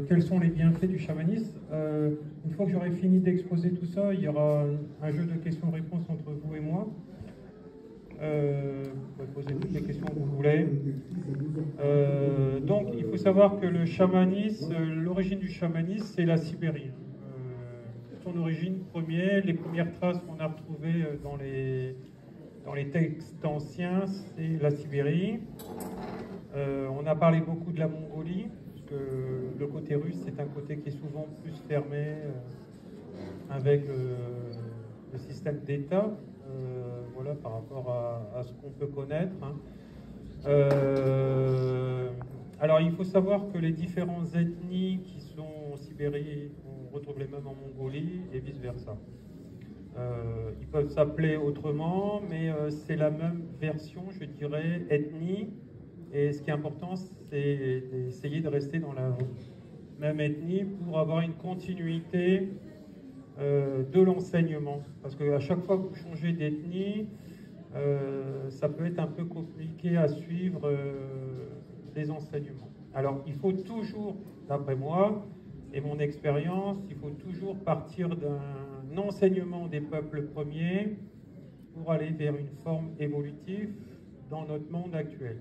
Quels sont les bienfaits du chamanisme? Une fois que j'aurai fini d'exposer tout ça, il y aura un jeu de questions-réponses entre vous et moi. Vous pouvez poser toutes les questions que vous voulez. Donc, il faut savoir que le chamanisme, l'origine du chamanisme, c'est la Sibérie. Son origine première, les premières traces qu'on a retrouvées dans les textes anciens, c'est la Sibérie. On a parlé beaucoup de la Mongolie, parce que le côté russe, c'est un côté qui est souvent plus fermé avec le système d'État, voilà, par rapport à ce qu'on peut connaître. Alors, il faut savoir que les différentes ethnies qui sont en Sibérie, on retrouve les mêmes en Mongolie et vice-versa. Ils peuvent s'appeler autrement, mais c'est la même version, je dirais, ethnie. Et ce qui est important, c'est d'essayer de rester dans la même ethnie pour avoir une continuité de l'enseignement. Parce qu'à chaque fois que vous changez d'ethnie, ça peut être un peu compliqué à suivre les enseignements. Alors, il faut toujours, d'après moi et mon expérience, il faut toujours partir d'un enseignement des peuples premiers pour aller vers une forme évolutive dans notre monde actuel.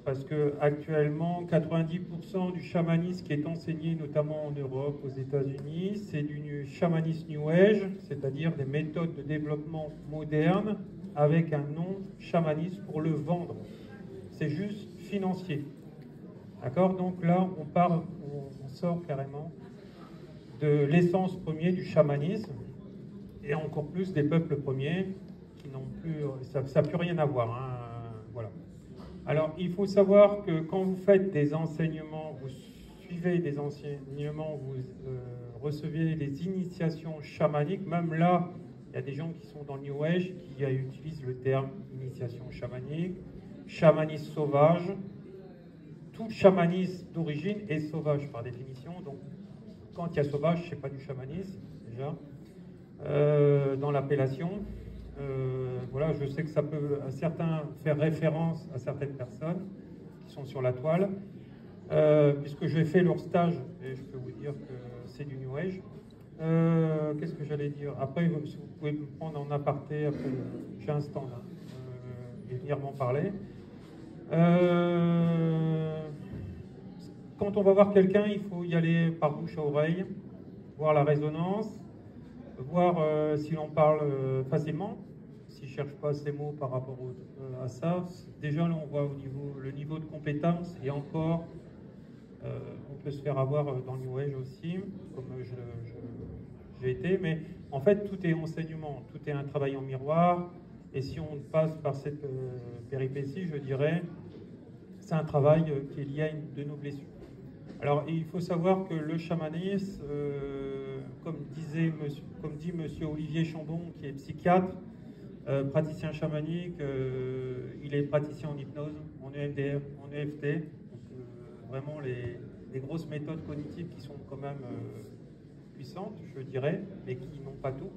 Parce que actuellement, 90% du chamanisme qui est enseigné notamment en Europe, aux États-Unis, c'est du chamanisme New Age, c'est-à-dire des méthodes de développement modernes avec un nom chamanisme pour le vendre. C'est juste financier. D'accord? Donc là, on sort carrément de l'essence première du chamanisme et encore plus des peuples premiers qui n'ont plus, ça n'a plus rien à voir. Voilà. Alors, il faut savoir que quand vous faites des enseignements, vous suivez des enseignements, vous recevez des initiations chamaniques, même là, il y a des gens qui sont dans le New Age qui utilisent le terme initiation chamanique, chamanisme sauvage. Tout chamanisme d'origine est sauvage par définition, donc quand il y a sauvage, ce n'est pas du chamanisme, déjà, dans l'appellation. Voilà, je sais que ça peut à certains faire référence à certaines personnes qui sont sur la toile, puisque j'ai fait leur stage et je peux vous dire que c'est du New Age. Qu'est-ce que j'allais dire? Après, vous pouvez me prendre en aparté, après j'ai un stand et venir m'en parler. Quand on va voir quelqu'un, il faut y aller par bouche à oreille, voir la résonance, voir si l'on parle facilement, s'il ne cherche pas ses mots par rapport à ça. Déjà, là, on voit le niveau de compétence, et encore, on peut se faire avoir dans le New Age aussi, comme j'ai été, mais en fait, tout est enseignement, tout est un travail en miroir, et si on passe par cette péripétie, je dirais, c'est un travail qui est lié à de nos blessures. Alors, il faut savoir que le chamanisme, comme dit monsieur Olivier Chambon, qui est psychiatre, praticien chamanique, il est praticien en hypnose, en EMDR, en EFT, donc vraiment les grosses méthodes cognitives qui sont quand même puissantes, je dirais, mais qui n'ont pas tout.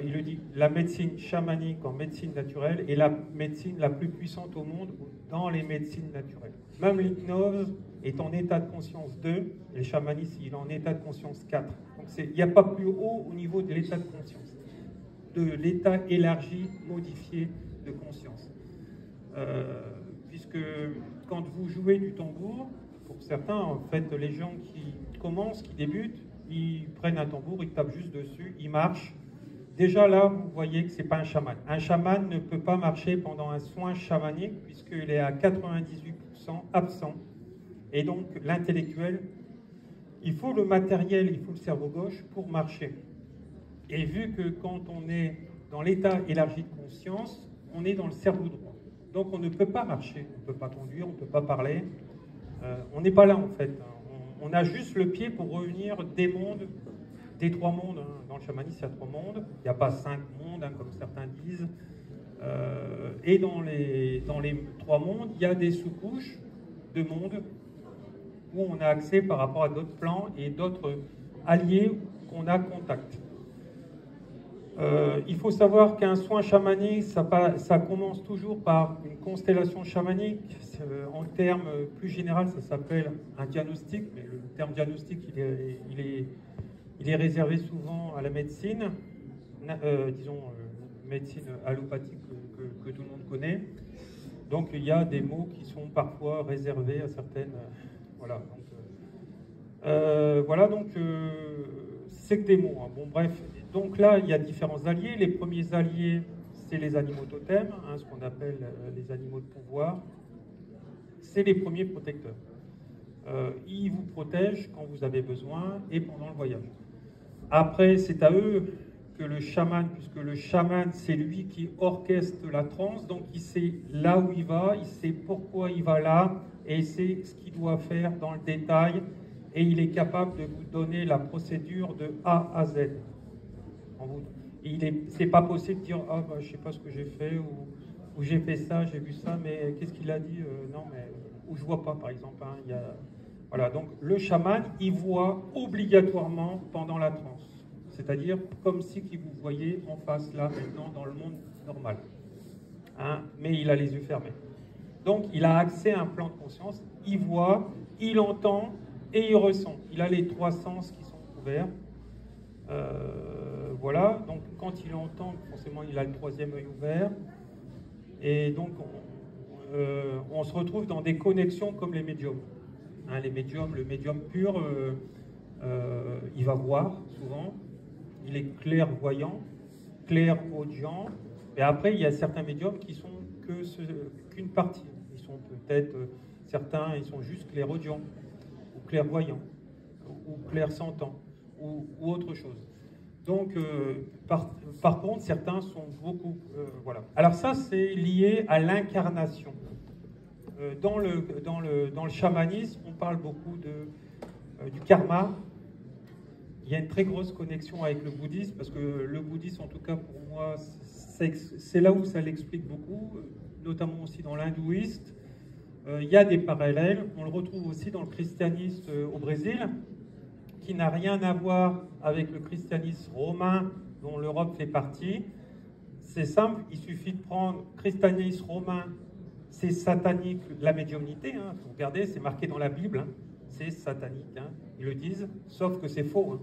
Il le dit, la médecine chamanique en médecine naturelle est la médecine la plus puissante au monde dans les médecines naturelles. Même l'hypnose est en état de conscience 2, et le chamanisme il est en état de conscience 4. Donc il n'y a pas plus haut au niveau de l'état de conscience, de l'état élargi, modifié de conscience. Puisque quand vous jouez du tambour, pour certains, en fait, les gens qui commencent, qui débutent, ils prennent un tambour, ils tapent juste dessus, ils marchent. Déjà là, vous voyez que ce n'est pas un chaman. Un chaman ne peut pas marcher pendant un soin chamanique puisqu'il est à 98% absent. Et donc l'intellectuel, il faut le matériel, il faut le cerveau gauche pour marcher. Et vu que quand on est dans l'état élargi de conscience, on est dans le cerveau droit. Donc on ne peut pas marcher, on ne peut pas conduire, on ne peut pas parler. On n'est pas là en fait. On a juste le pied pour revenir des mondes. Des 3 mondes, dans le chamanisme, il y a 3 mondes, il n'y a pas 5 mondes, comme certains disent. Et dans les 3 mondes, il y a des sous-couches de mondes où on a accès par rapport à d'autres plans et d'autres alliés qu'on a contact. Il faut savoir qu'un soin chamanique, ça commence toujours par une constellation chamanique. En termes plus général, ça s'appelle un diagnostic, mais le terme diagnostic, il est réservé souvent à la médecine, disons médecine allopathique que tout le monde connaît. Donc il y a des mots qui sont parfois réservés à certaines... voilà, donc c'est que des mots. Hein. Bon, bref. Donc là, il y a différents alliés. Les premiers alliés, c'est les animaux totems, hein, ce qu'on appelle les animaux de pouvoir. C'est les premiers protecteurs. Ils vous protègent quand vous avez besoin et pendant le voyage. Après, c'est à eux que le chaman, puisque le chaman, c'est lui qui orchestre la transe, donc il sait là où il va, il sait pourquoi il va là, et il sait ce qu'il doit faire dans le détail, et il est capable de vous donner la procédure de A à Z. C'est pas possible de dire « Ah, bah, je sais pas ce que j'ai fait » ou « j'ai fait ça, j'ai vu ça, mais qu'est-ce qu'il a dit ?» Non, mais... Ou « je vois pas », par exemple. Hein, Voilà, donc le chaman, il voit obligatoirement pendant la transe. C'est-à-dire comme si vous voyez en face, là, maintenant, dans le monde normal. Hein, mais il a les yeux fermés. Donc, il a accès à un plan de conscience. Il voit, il entend et il ressent. Il a les 3 sens qui sont ouverts. Voilà, donc quand il entend, forcément il a le 3e œil ouvert, et donc on se retrouve dans des connexions comme les médiums. Hein, les médiums, le médium pur, il va voir souvent, il est clairvoyant, clairaudient, et après il y a certains médiums qui sont qu'une partie. Ils sont peut-être, certains ils sont juste clairaudients, ou clairvoyants, ou clairsentants, ou autre chose. Donc, par contre, certains sont beaucoup... voilà. Alors ça, c'est lié à l'incarnation. Dans le chamanisme, on parle beaucoup du karma. Il y a une très grosse connexion avec le bouddhisme, parce que le bouddhisme, en tout cas pour moi, c'est là où ça l'explique beaucoup, notamment aussi dans l'hindouisme. Il y a des parallèles. On le retrouve aussi dans le christianisme au Brésil, qui n'a rien à voir avec le christianisme romain dont l'Europe fait partie. C'est simple, il suffit de prendre christianisme romain, c'est satanique, la médiumnité, hein, vous regardez, c'est marqué dans la Bible, hein, c'est satanique, hein, ils le disent, sauf que c'est faux. Hein.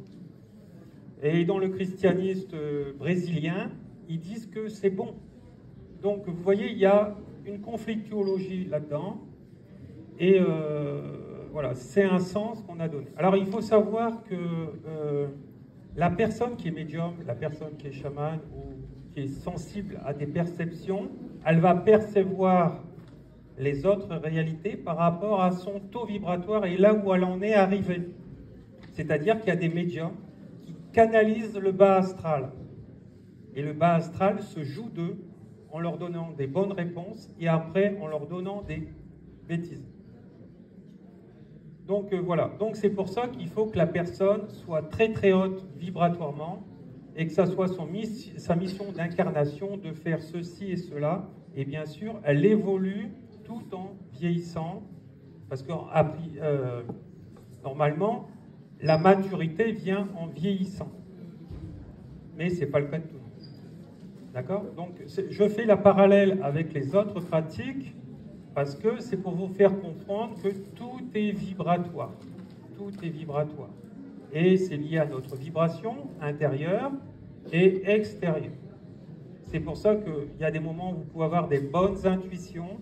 Et dans le christianisme brésilien, ils disent que c'est bon. Donc vous voyez, il y a une conflictuologie là-dedans, et voilà, c'est un sens qu'on a donné. Alors, il faut savoir que la personne qui est médium, la personne qui est chaman ou qui est sensible à des perceptions, elle va percevoir les autres réalités par rapport à son taux vibratoire et là où elle en est arrivée. C'est-à-dire qu'il y a des médiums qui canalisent le bas astral. Et le bas astral se joue d'eux en leur donnant des bonnes réponses et après en leur donnant des bêtises. Donc voilà, donc c'est pour ça qu'il faut que la personne soit très très haute vibratoirement et que ça soit sa mission d'incarnation de faire ceci et cela. Et bien sûr, elle évolue tout en vieillissant parce que normalement, la maturité vient en vieillissant. Mais ce n'est pas le cas de tout le monde. D'accord ? Donc je fais la parallèle avec les autres pratiques parce que c'est pour vous faire comprendre que tout est vibratoire. Tout est vibratoire. Et c'est lié à notre vibration intérieure et extérieure. C'est pour ça qu'il y a des moments où vous pouvez avoir des bonnes intuitions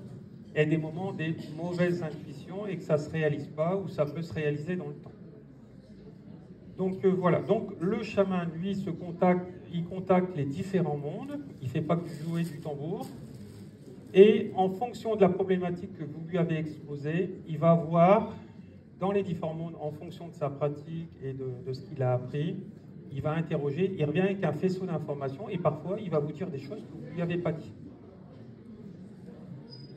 et des moments des mauvaises intuitions et que ça ne se réalise pas ou ça peut se réaliser dans le temps. Donc voilà. Donc le chaman, lui, il contacte les différents mondes. Il ne fait pas que jouer du tambour. Et en fonction de la problématique que vous lui avez exposée, il va voir dans les différents mondes, en fonction de sa pratique et de ce qu'il a appris, il va interroger, il revient avec un faisceau d'informations et parfois il va vous dire des choses que vous ne lui avez pas dit.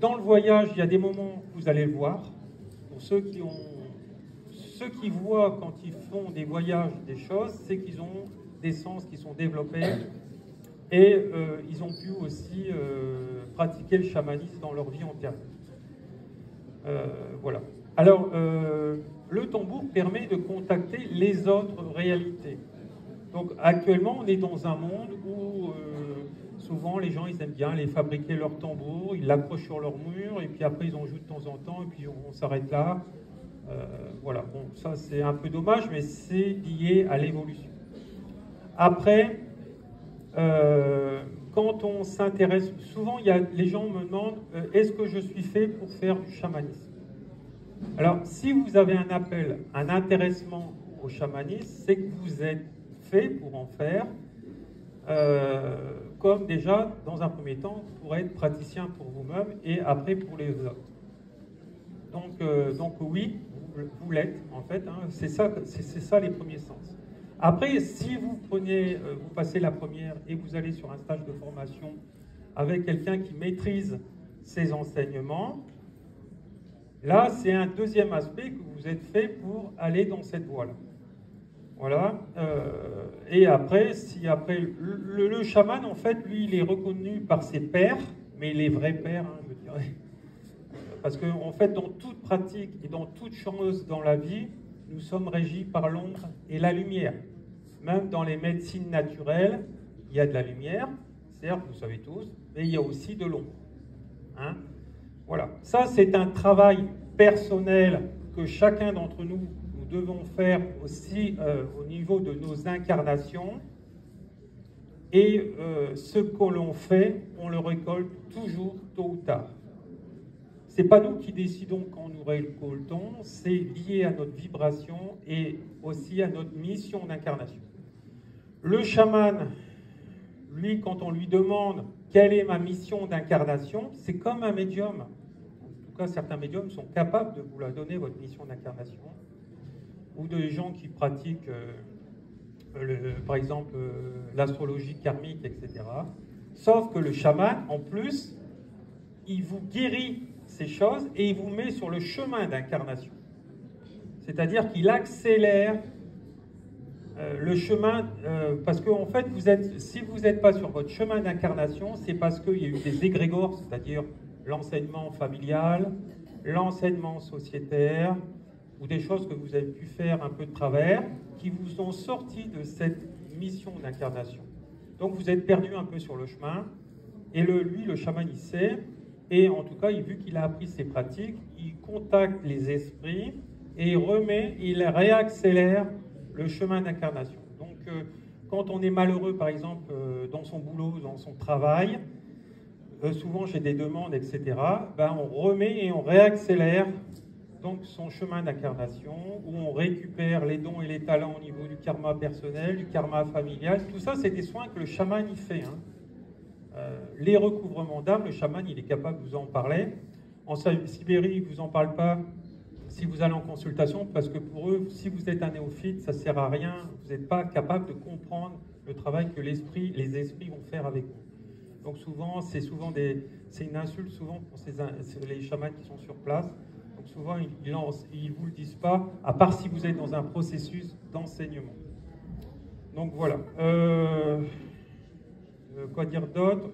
Dans le voyage, il y a des moments où vous allez le voir. Pour ceux qui voient quand ils font des voyages des choses, c'est qu'ils ont des sens qui sont développés. Et ils ont pu aussi pratiquer le chamanisme dans leur vie antérieure. Voilà. Alors, le tambour permet de contacter les autres réalités. Donc actuellement, on est dans un monde où souvent les gens, ils aiment bien aller fabriquer leur tambour, ils l'accrochent sur leur mur, et puis après ils en jouent de temps en temps, et puis on s'arrête là. Voilà, bon, ça c'est un peu dommage, mais c'est lié à l'évolution. Après, quand on s'intéresse, souvent les gens me demandent est-ce que je suis fait pour faire du chamanisme? Alors, si vous avez un appel, un intéressement au chamanisme, c'est que vous êtes fait pour en faire, comme déjà, dans un premier temps, pour être praticien pour vous-même et après pour les autres. Donc oui, vous l'êtes, en fait, hein, c'est ça les premiers sens. Après, si vous passez la première et vous allez sur un stage de formation avec quelqu'un qui maîtrise ses enseignements, là, c'est un deuxième aspect que vous êtes fait pour aller dans cette voie-là. Voilà. Et après, le chaman, en fait, lui, il est reconnu par ses pairs, mais les vrais pairs, hein, je dirais. Parce qu'en fait, dans toute pratique et dans toute chose dans la vie, nous sommes régis par l'ombre et la lumière. Même dans les médecines naturelles, il y a de la lumière, certes, vous savez tous, mais il y a aussi de l'ombre. Hein? Voilà. Ça, c'est un travail personnel que chacun d'entre nous devons faire aussi au niveau de nos incarnations. Et ce que l'on fait, on le récolte toujours tôt ou tard. Ce n'est pas nous qui décidons quand nous récoltons, c'est lié à notre vibration et aussi à notre mission d'incarnation. Le chaman, lui, quand on lui demande quelle est ma mission d'incarnation, c'est comme un médium. En tout cas, certains médiums sont capables de vous la donner, votre mission d'incarnation. Ou des gens qui pratiquent, par exemple, l'astrologie karmique, etc. Sauf que le chaman, en plus, il vous guérit ces choses et il vous met sur le chemin d'incarnation. C'est-à-dire qu'il accélère le chemin, parce qu'en fait, si vous n'êtes pas sur votre chemin d'incarnation, c'est parce qu'il y a eu des égrégores, c'est-à-dire l'enseignement familial, l'enseignement sociétaire, ou des choses que vous avez pu faire un peu de travers, qui vous ont sorti de cette mission d'incarnation. Donc vous êtes perdu un peu sur le chemin, et lui, le chaman, il sait, et en tout cas, vu qu'il a appris ses pratiques, il contacte les esprits, et il réaccélère le chemin d'incarnation. Donc quand on est malheureux, par exemple, dans son boulot, dans son travail, souvent j'ai des demandes, etc., ben, on remet et on réaccélère donc son chemin d'incarnation, où on récupère les dons et les talents au niveau du karma personnel, du karma familial. Tout ça, c'est des soins que le chaman y fait. Hein. Les recouvrements d'âme, le chaman, il est capable de vous en parler. En Sibérie, il ne vous en parle pas si vous allez en consultation, parce que pour eux, si vous êtes un néophyte, ça ne sert à rien. Vous n'êtes pas capable de comprendre le travail que les esprits vont faire avec vous. Donc souvent, c'est une insulte souvent pour les chamans qui sont sur place. Donc souvent, ils ne vous le disent pas, à part si vous êtes dans un processus d'enseignement. Donc voilà. Quoi dire d'autre?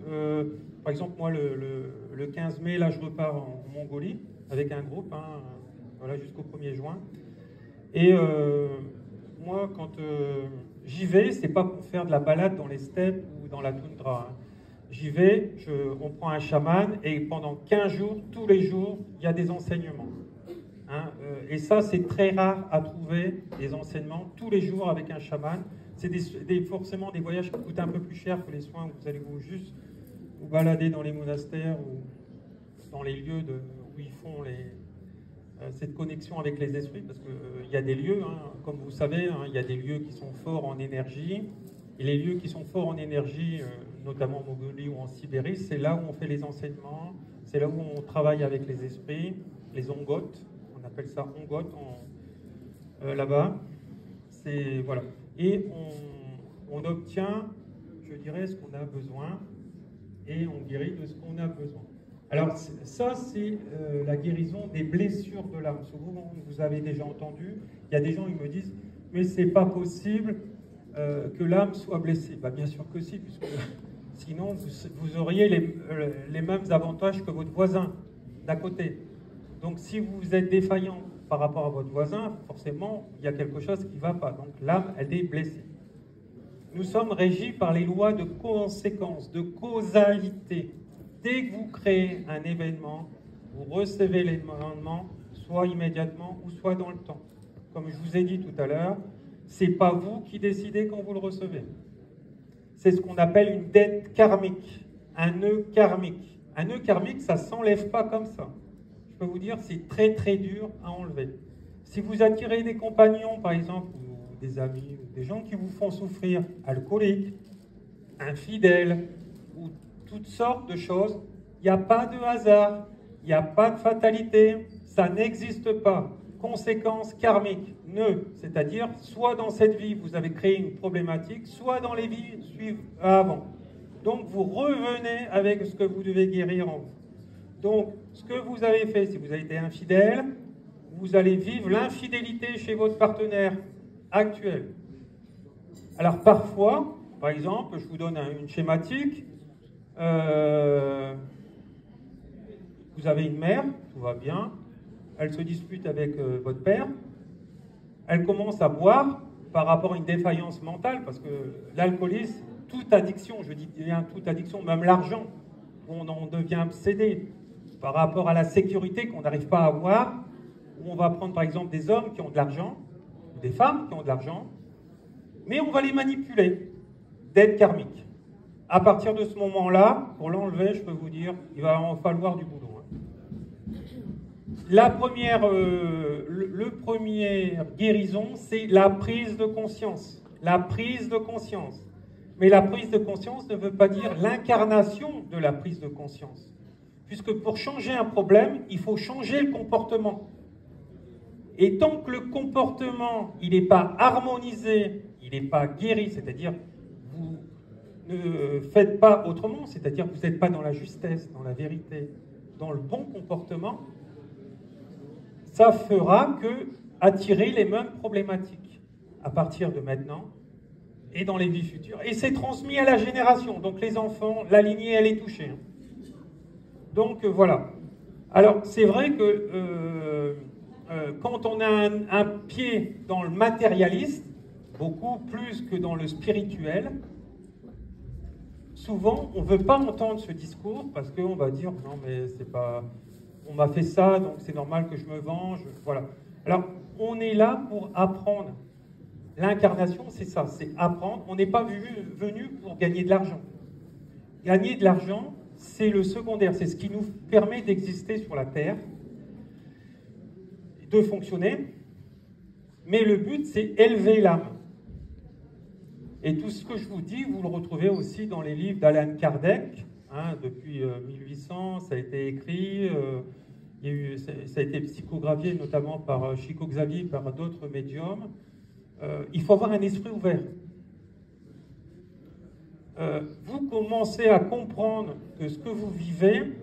Par exemple, moi, le 15 mai, là, je repars en Mongolie avec un groupe, hein, voilà, jusqu'au 1er juin. Et moi, quand j'y vais, c'est pas pour faire de la balade dans les steppes ou dans la toundra. Hein. J'y vais, on prend un chaman et pendant 15 jours, tous les jours, il y a des enseignements. Hein, et ça, c'est très rare à trouver, des enseignements tous les jours avec un chaman. C'est forcément des voyages qui coûtent un peu plus cher que les soins où vous allez juste vous balader dans les monastères ou dans les lieux où ils font cette connexion avec les esprits, parce qu'il y a des lieux, hein, comme vous savez, hein, il y a des lieux qui sont forts en énergie. Et les lieux qui sont forts en énergie, notamment en Mongolie ou en Sibérie, c'est là où on fait les enseignements, c'est là où on travaille avec les esprits, les ongotes, on appelle ça ongotes là-bas. Voilà. Et on obtient, je dirais, ce qu'on a besoin, et on guérit de ce qu'on a besoin. Alors ça, c'est la guérison des blessures de l'âme. Souvent, vous avez déjà entendu, il y a des gens qui me disent, mais c'est pas possible que l'âme soit blessée. Bah, bien sûr que si, puisque sinon vous auriez les mêmes avantages que votre voisin d'à côté. Donc si vous êtes défaillant par rapport à votre voisin, forcément, il y a quelque chose qui ne va pas. Donc l'âme, elle est blessée. nous sommes régis par les lois de conséquence, de causalité. Dès que vous créez un événement, vous recevez l'événement, soit immédiatement ou soit dans le temps. Comme je vous ai dit tout à l'heure, ce n'est pas vous qui décidez quand vous le recevez. C'est ce qu'on appelle une dette karmique, un nœud karmique. Un nœud karmique, ça ne s'enlève pas comme ça. Je peux vous dire, c'est très très dur à enlever. Si vous attirez des compagnons, par exemple, ou des amis, ou des gens qui vous font souffrir, alcooliques, infidèles, ou toutes sortes de choses, il n'y a pas de hasard, il n'y a pas de fatalité, ça n'existe pas. Conséquences karmiques, nœud, c'est-à-dire soit dans cette vie vous avez créé une problématique, soit dans les vies suivantes avant. Donc vous revenez avec ce que vous devez guérir en vous. Donc ce que vous avez fait, si vous avez été infidèle, vous allez vivre l'infidélité chez votre partenaire actuel. Alors parfois, par exemple, je vous donne une schématique, vous avez une mère, tout va bien, elle se dispute avec votre père, elle commence à boire par rapport à une défaillance mentale, parce que l'alcoolisme, toute addiction, je dis bien toute addiction, même l'argent, on en devient obsédé par rapport à la sécurité qu'on n'arrive pas à avoir, où on va prendre par exemple des hommes qui ont de l'argent, ou des femmes qui ont de l'argent, mais on va les manipuler, dette karmique. À partir de ce moment-là, pour l'enlever, je peux vous dire, il va en falloir du boulot. La première, le premier guérison, c'est la prise de conscience. La prise de conscience. Mais la prise de conscience ne veut pas dire l'incarnation de la prise de conscience. Puisque pour changer un problème, il faut changer le comportement. Et tant que le comportement, il n'est pas harmonisé, il n'est pas guéri, c'est-à-dire vous ne faites pas autrement, c'est-à-dire que vous n'êtes pas dans la justesse, dans la vérité, dans le bon comportement, ça fera que attirer les mêmes problématiques à partir de maintenant et dans les vies futures. Et c'est transmis à la génération. Donc les enfants, la lignée, elle est touchée. Donc voilà. Alors c'est vrai que quand on a un pied dans le matérialiste, beaucoup plus que dans le spirituel, souvent on ne veut pas entendre ce discours parce qu'on va dire non mais c'est pas... On m'a fait ça, donc c'est normal que je me venge. Voilà. Alors, on est là pour apprendre. L'incarnation, c'est ça, c'est apprendre. On n'est pas venu pour gagner de l'argent. Gagner de l'argent, c'est le secondaire. C'est ce qui nous permet d'exister sur la Terre, de fonctionner. Mais le but, c'est élever l'âme. Et tout ce que je vous dis, vous le retrouvez aussi dans les livres d'Alan Kardec. Depuis 1800, ça a été écrit, ça a été psychographié notamment par Chico Xavier, par d'autres médiums. Il faut avoir un esprit ouvert. Vous commencez à comprendre que ce que vous vivez,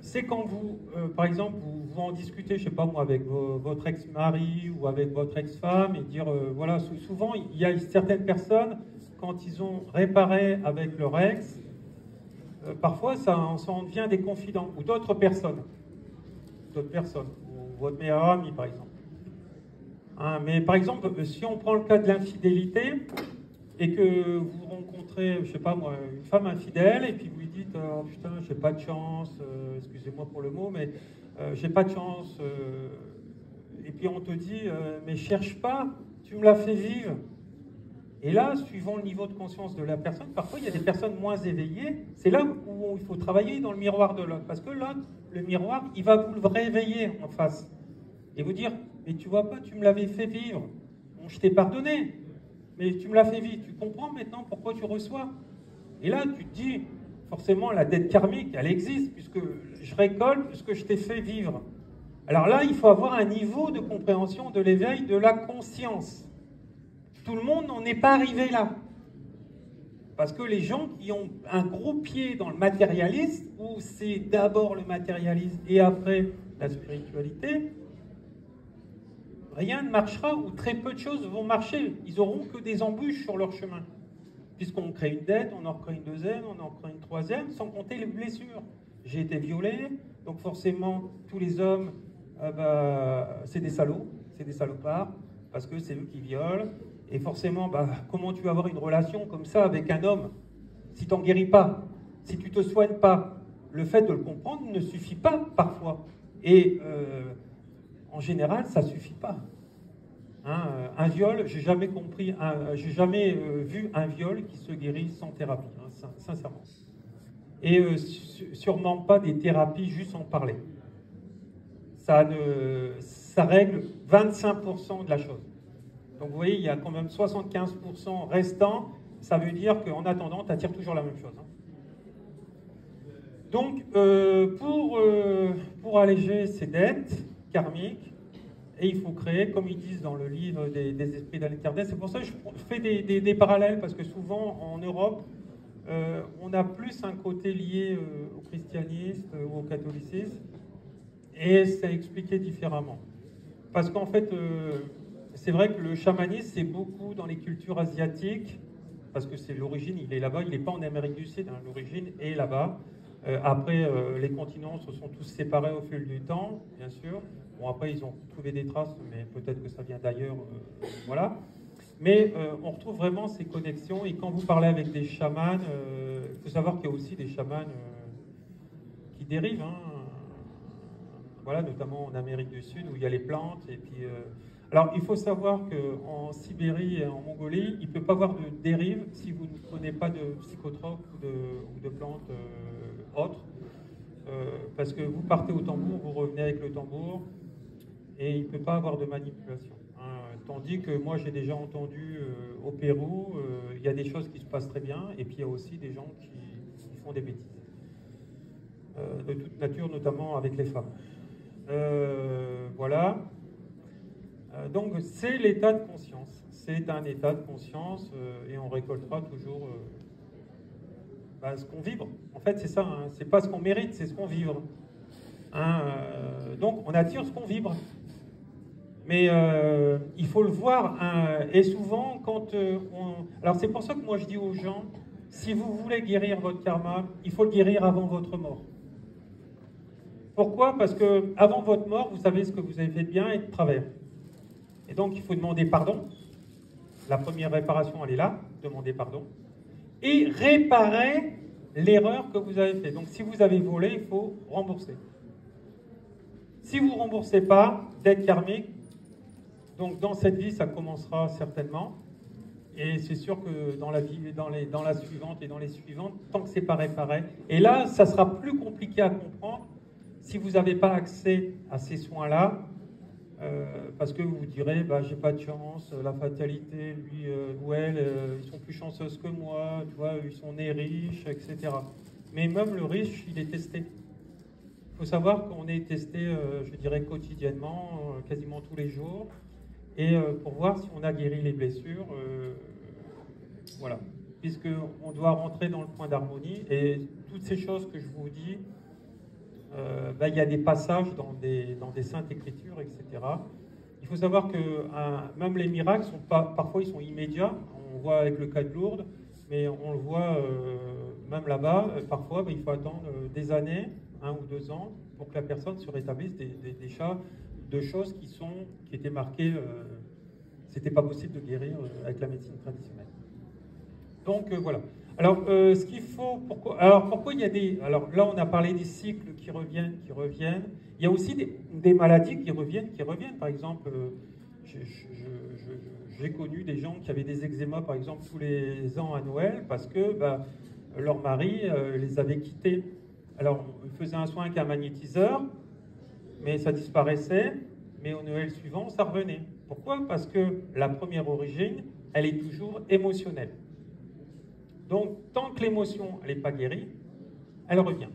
c'est quand vous, par exemple, vous en discutez, je ne sais pas moi, avec votre ex-mari ou avec votre ex-femme, et dire, voilà, souvent, il y a certaines personnes, quand ils ont réparé avec leur ex, parfois, ça en devient des confidents, ou d'autres personnes, ou votre meilleur ami, par exemple. Mais par exemple, si on prend le cas de l'infidélité, et que vous rencontrez, je sais pas moi, une femme infidèle, et puis vous lui dites, oh putain, j'ai pas de chance, excusez-moi pour le mot, mais j'ai pas de chance, et puis on te dit, mais cherche pas, tu me l'as fait vivre. Et là, suivant le niveau de conscience de la personne, parfois il y a des personnes moins éveillées, c'est là où il faut travailler dans le miroir de l'autre, parce que l'autre, le miroir, il va vous le réveiller en face, et vous dire, mais tu vois pas, tu me l'avais fait vivre, bon, je t'ai pardonné, mais tu me l'as fait vivre, tu comprends maintenant pourquoi tu reçois. Et là, tu te dis, forcément, la dette karmique, elle existe, puisque je récolte ce que je t'ai fait vivre. Alors là, il faut avoir un niveau de compréhension de l'éveil de la conscience. Tout le monde n'en est pas arrivé là. Parce que les gens qui ont un gros pied dans le matérialisme, où c'est d'abord le matérialisme et après la spiritualité, rien ne marchera, ou très peu de choses vont marcher. Ils n'auront que des embûches sur leur chemin. Puisqu'on crée une dette, on en crée une deuxième, on en crée une troisième, sans compter les blessures. J'ai été violé, donc forcément, tous les hommes, c'est des salauds, c'est des salopards, parce que c'est eux qui violent. Et forcément, bah, comment tu vas avoir une relation comme ça avec un homme si tu n'en guéris pas, si tu ne te soignes pas? Le fait de le comprendre ne suffit pas parfois. Et en général, ça ne suffit pas. Hein, un viol, j'ai jamais compris, j'ai jamais vu un viol qui se guérit sans thérapie, hein, sincèrement. Et sûrement pas des thérapies juste en parler. Ça règle 25% de la chose. Donc vous voyez, il y a quand même 75% restant. Ça veut dire qu'en attendant, tu attires toujours la même chose. Hein. Donc, pour alléger ces dettes karmiques, et il faut créer, comme ils disent dans le livre des esprits d'Al-Kardec, c'est pour ça que je fais des parallèles, parce que souvent en Europe, on a plus un côté lié au christianisme ou au catholicisme, et c'est expliqué différemment. Parce qu'en fait, c'est vrai que le chamanisme, c'est beaucoup dans les cultures asiatiques, parce que c'est l'origine, il est là-bas, il n'est pas en Amérique du Sud, hein, l'origine est là-bas. Après, les continents se sont tous séparés au fil du temps, bien sûr. Bon, après, ils ont trouvé des traces, mais peut-être que ça vient d'ailleurs, voilà. Mais on retrouve vraiment ces connexions, et quand vous parlez avec des chamans, il faut savoir qu'il y a aussi des chamans qui dérivent, hein, voilà, notamment en Amérique du Sud, où il y a les plantes, et puis... Alors, il faut savoir qu'en Sibérie et en Mongolie, il ne peut pas y avoir de dérive si vous ne prenez pas de psychotropes ou de plantes autres. Parce que vous partez au tambour, vous revenez avec le tambour, et il ne peut pas avoir de manipulation. Hein. Tandis que moi, j'ai déjà entendu au Pérou, il y a des choses qui se passent très bien, et puis il y a aussi des gens qui font des bêtises. De toute nature, notamment avec les femmes. Voilà. Donc c'est l'état de conscience. C'est un état de conscience et on récoltera toujours ce qu'on vibre. En fait, c'est ça. Hein. C'est pas ce qu'on mérite, c'est ce qu'on vibre. Hein, donc on attire ce qu'on vibre. Mais il faut le voir. Hein, et souvent, quand alors c'est pour ça que moi je dis aux gens, si vous voulez guérir votre karma, il faut le guérir avant votre mort. Pourquoi? Parce que avant votre mort, vous savez ce que vous avez fait de bien et de travers. Et donc, il faut demander pardon. La première réparation, elle est là, demander pardon. Et réparer l'erreur que vous avez faite. Donc, si vous avez volé, il faut rembourser. Si vous ne remboursez pas, dette karmique, donc dans cette vie, ça commencera certainement. Et c'est sûr que dans la vie, dans la suivante et dans les suivantes, tant que ce n'est pas réparé. Et là, ça sera plus compliqué à comprendre si vous n'avez pas accès à ces soins-là. Parce que vous vous direz, j'ai pas de chance, la fatalité, lui ou elle, ils sont plus chanceuses que moi, tu vois, ils sont nés riches, etc. Mais même le riche, il est testé. Il faut savoir qu'on est testé, je dirais, quotidiennement, quasiment tous les jours, et pour voir si on a guéri les blessures, voilà. Puisqu'on doit rentrer dans le point d'harmonie, et toutes ces choses que je vous dis, il y a des passages dans des saintes écritures, etc. Il faut savoir que même les miracles, parfois ils sont immédiats. On voit avec le cas de Lourdes, mais on le voit même là-bas, parfois il faut attendre des années, 1 ou 2 ans, pour que la personne se rétablisse de choses qui étaient marquées, c'était pas possible de guérir avec la médecine traditionnelle. Donc voilà. Alors, ce qu'il faut, pourquoi il y a des... Alors là, on a parlé des cycles qui reviennent. Il y a aussi des maladies qui reviennent. Par exemple, j'ai connu des gens qui avaient des eczémas, par exemple, tous les ans à Noël, parce que leur mari les avait quittés. Alors, on faisait un soin avec un magnétiseur, mais ça disparaissait, mais au Noël suivant, ça revenait. Pourquoi? Parce que la première origine, elle est toujours émotionnelle. Donc, tant que l'émotion n'est pas guérie, elle revient.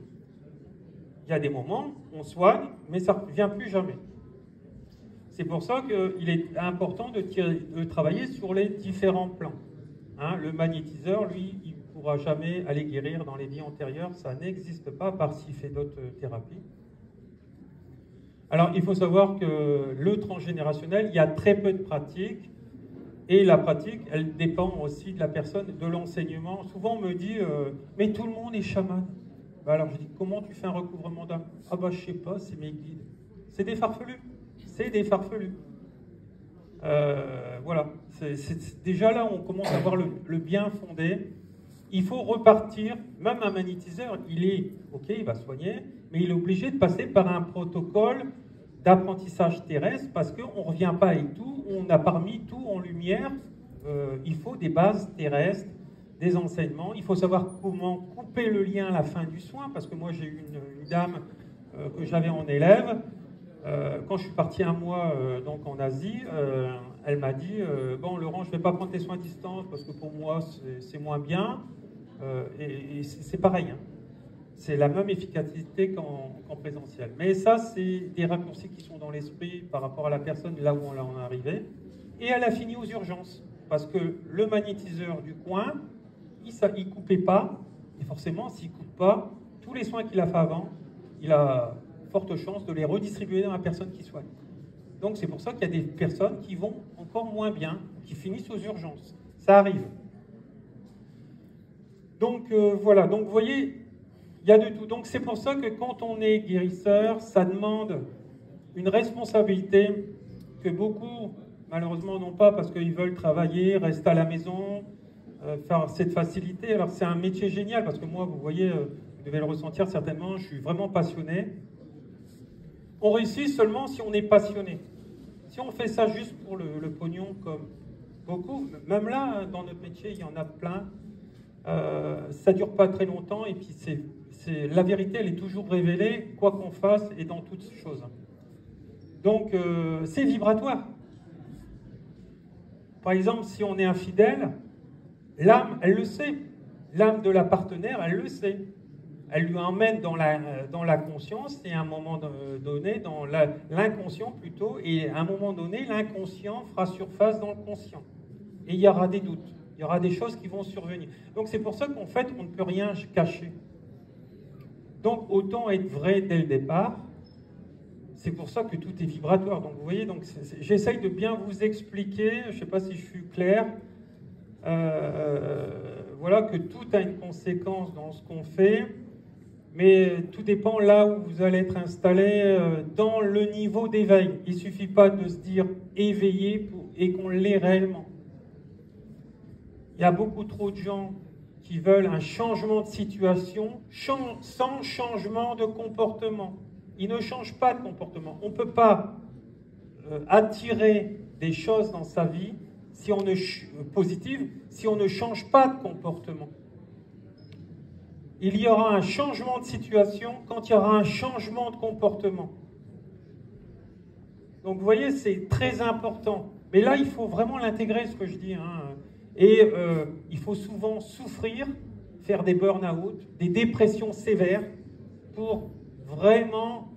Il y a des moments, on soigne, mais ça ne revient plus jamais. C'est pour ça qu'il est important de travailler sur les différents plans. Hein, le magnétiseur, lui, il ne pourra jamais aller guérir dans les vies antérieures. Ça n'existe pas, à part s'il fait d'autres thérapies. Alors, il faut savoir que le transgénérationnel, il y a très peu de pratiques. Et la pratique, elle dépend aussi de la personne, de l'enseignement. Souvent, on me dit, mais tout le monde est chaman. Alors, je dis, comment tu fais un recouvrement d'âme? Ah je sais pas, c'est mes guides. C'est des farfelus. C'est des farfelus. Voilà, déjà là on commence à voir le bien fondé. Il faut repartir, même un magnétiseur, il est, ok, il va soigner, mais il est obligé de passer par un protocole d'apprentissage terrestre parce qu'on ne revient pas avec tout, on n'a pas remis tout en lumière. Il faut des bases terrestres, des enseignements, il faut savoir comment couper le lien à la fin du soin, parce que moi j'ai eu une dame que j'avais en élève. Quand je suis parti un mois donc en Asie, elle m'a dit bon Laurent, je ne vais pas prendre tes soins à distance parce que pour moi c'est moins bien. Et c'est pareil, hein. C'est la même efficacité qu'en présentiel. Mais ça, c'est des raccourcis qui sont dans l'esprit par rapport à la personne là où on en est arrivé. Et elle a fini aux urgences parce que le magnétiseur du coin, il ne coupait pas. Et forcément, s'il ne coupe pas, tous les soins qu'il a fait avant, il a forte chance de les redistribuer dans la personne qui soigne. Donc c'est pour ça qu'il y a des personnes qui vont encore moins bien, qui finissent aux urgences. Ça arrive. Donc voilà, donc vous voyez, il y a de tout. Donc c'est pour ça que quand on est guérisseur, ça demande une responsabilité que beaucoup, malheureusement, n'ont pas parce qu'ils veulent travailler, rester à la maison, faire cette facilité. Alors c'est un métier génial parce que moi, vous voyez, vous devez le ressentir certainement, je suis vraiment passionné. On réussit seulement si on est passionné. Si on fait ça juste pour le pognon, comme beaucoup, même là, dans notre métier, il y en a plein, ça ne dure pas très longtemps et puis la vérité, elle est toujours révélée, quoi qu'on fasse et dans toutes choses. Donc, c'est vibratoire. Par exemple, si on est infidèle, l'âme, elle le sait. L'âme de la partenaire, elle le sait. Elle lui emmène dans la conscience et à un moment donné, dans l'inconscient plutôt, et à un moment donné, l'inconscient fera surface dans le conscient. Et il y aura des doutes, il y aura des choses qui vont survenir. Donc c'est pour ça qu'en fait, on ne peut rien cacher. Donc autant être vrai dès le départ. C'est pour ça que tout est vibratoire. Donc vous voyez, j'essaye de bien vous expliquer, je ne sais pas si je suis clair, voilà, que tout a une conséquence dans ce qu'on fait. Mais tout dépend là où vous allez être installé dans le niveau d'éveil. Il ne suffit pas de se dire éveillé et qu'on l'est réellement. Il y a beaucoup trop de gens qui veulent un changement de situation sans changement de comportement. Ils ne changent pas de comportement. On ne peut pas attirer des choses dans sa vie positives si on ne change pas de comportement. Il y aura un changement de situation quand il y aura un changement de comportement. Donc vous voyez, c'est très important. Mais là, il faut vraiment l'intégrer, ce que je dis. Et il faut souvent souffrir, faire des burn-out, des dépressions sévères, pour vraiment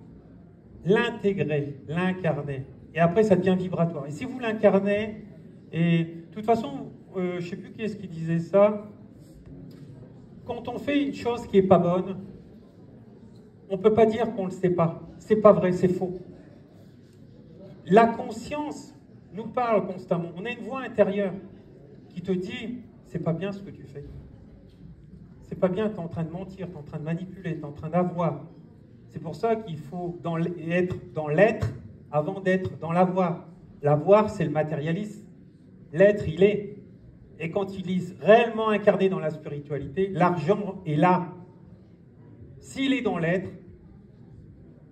l'intégrer, l'incarner. Et après, ça devient vibratoire. Et si vous l'incarnez, et de toute façon, je ne sais plus qui est-ce qui disait ça, quand on fait une chose qui n'est pas bonne, on ne peut pas dire qu'on ne le sait pas. Ce n'est pas vrai, c'est faux. La conscience nous parle constamment. On a une voix intérieure qui te dit « c'est pas bien ce que tu fais. C'est pas bien, tu es en train de mentir, tu es en train de manipuler, tu es en train d'avoir. » C'est pour ça qu'il faut être dans l'être avant d'être dans l'avoir. L'avoir, c'est le matérialisme. L'être, il est. Et quand il est réellement incarné dans la spiritualité, l'argent est là. S'il est dans l'être,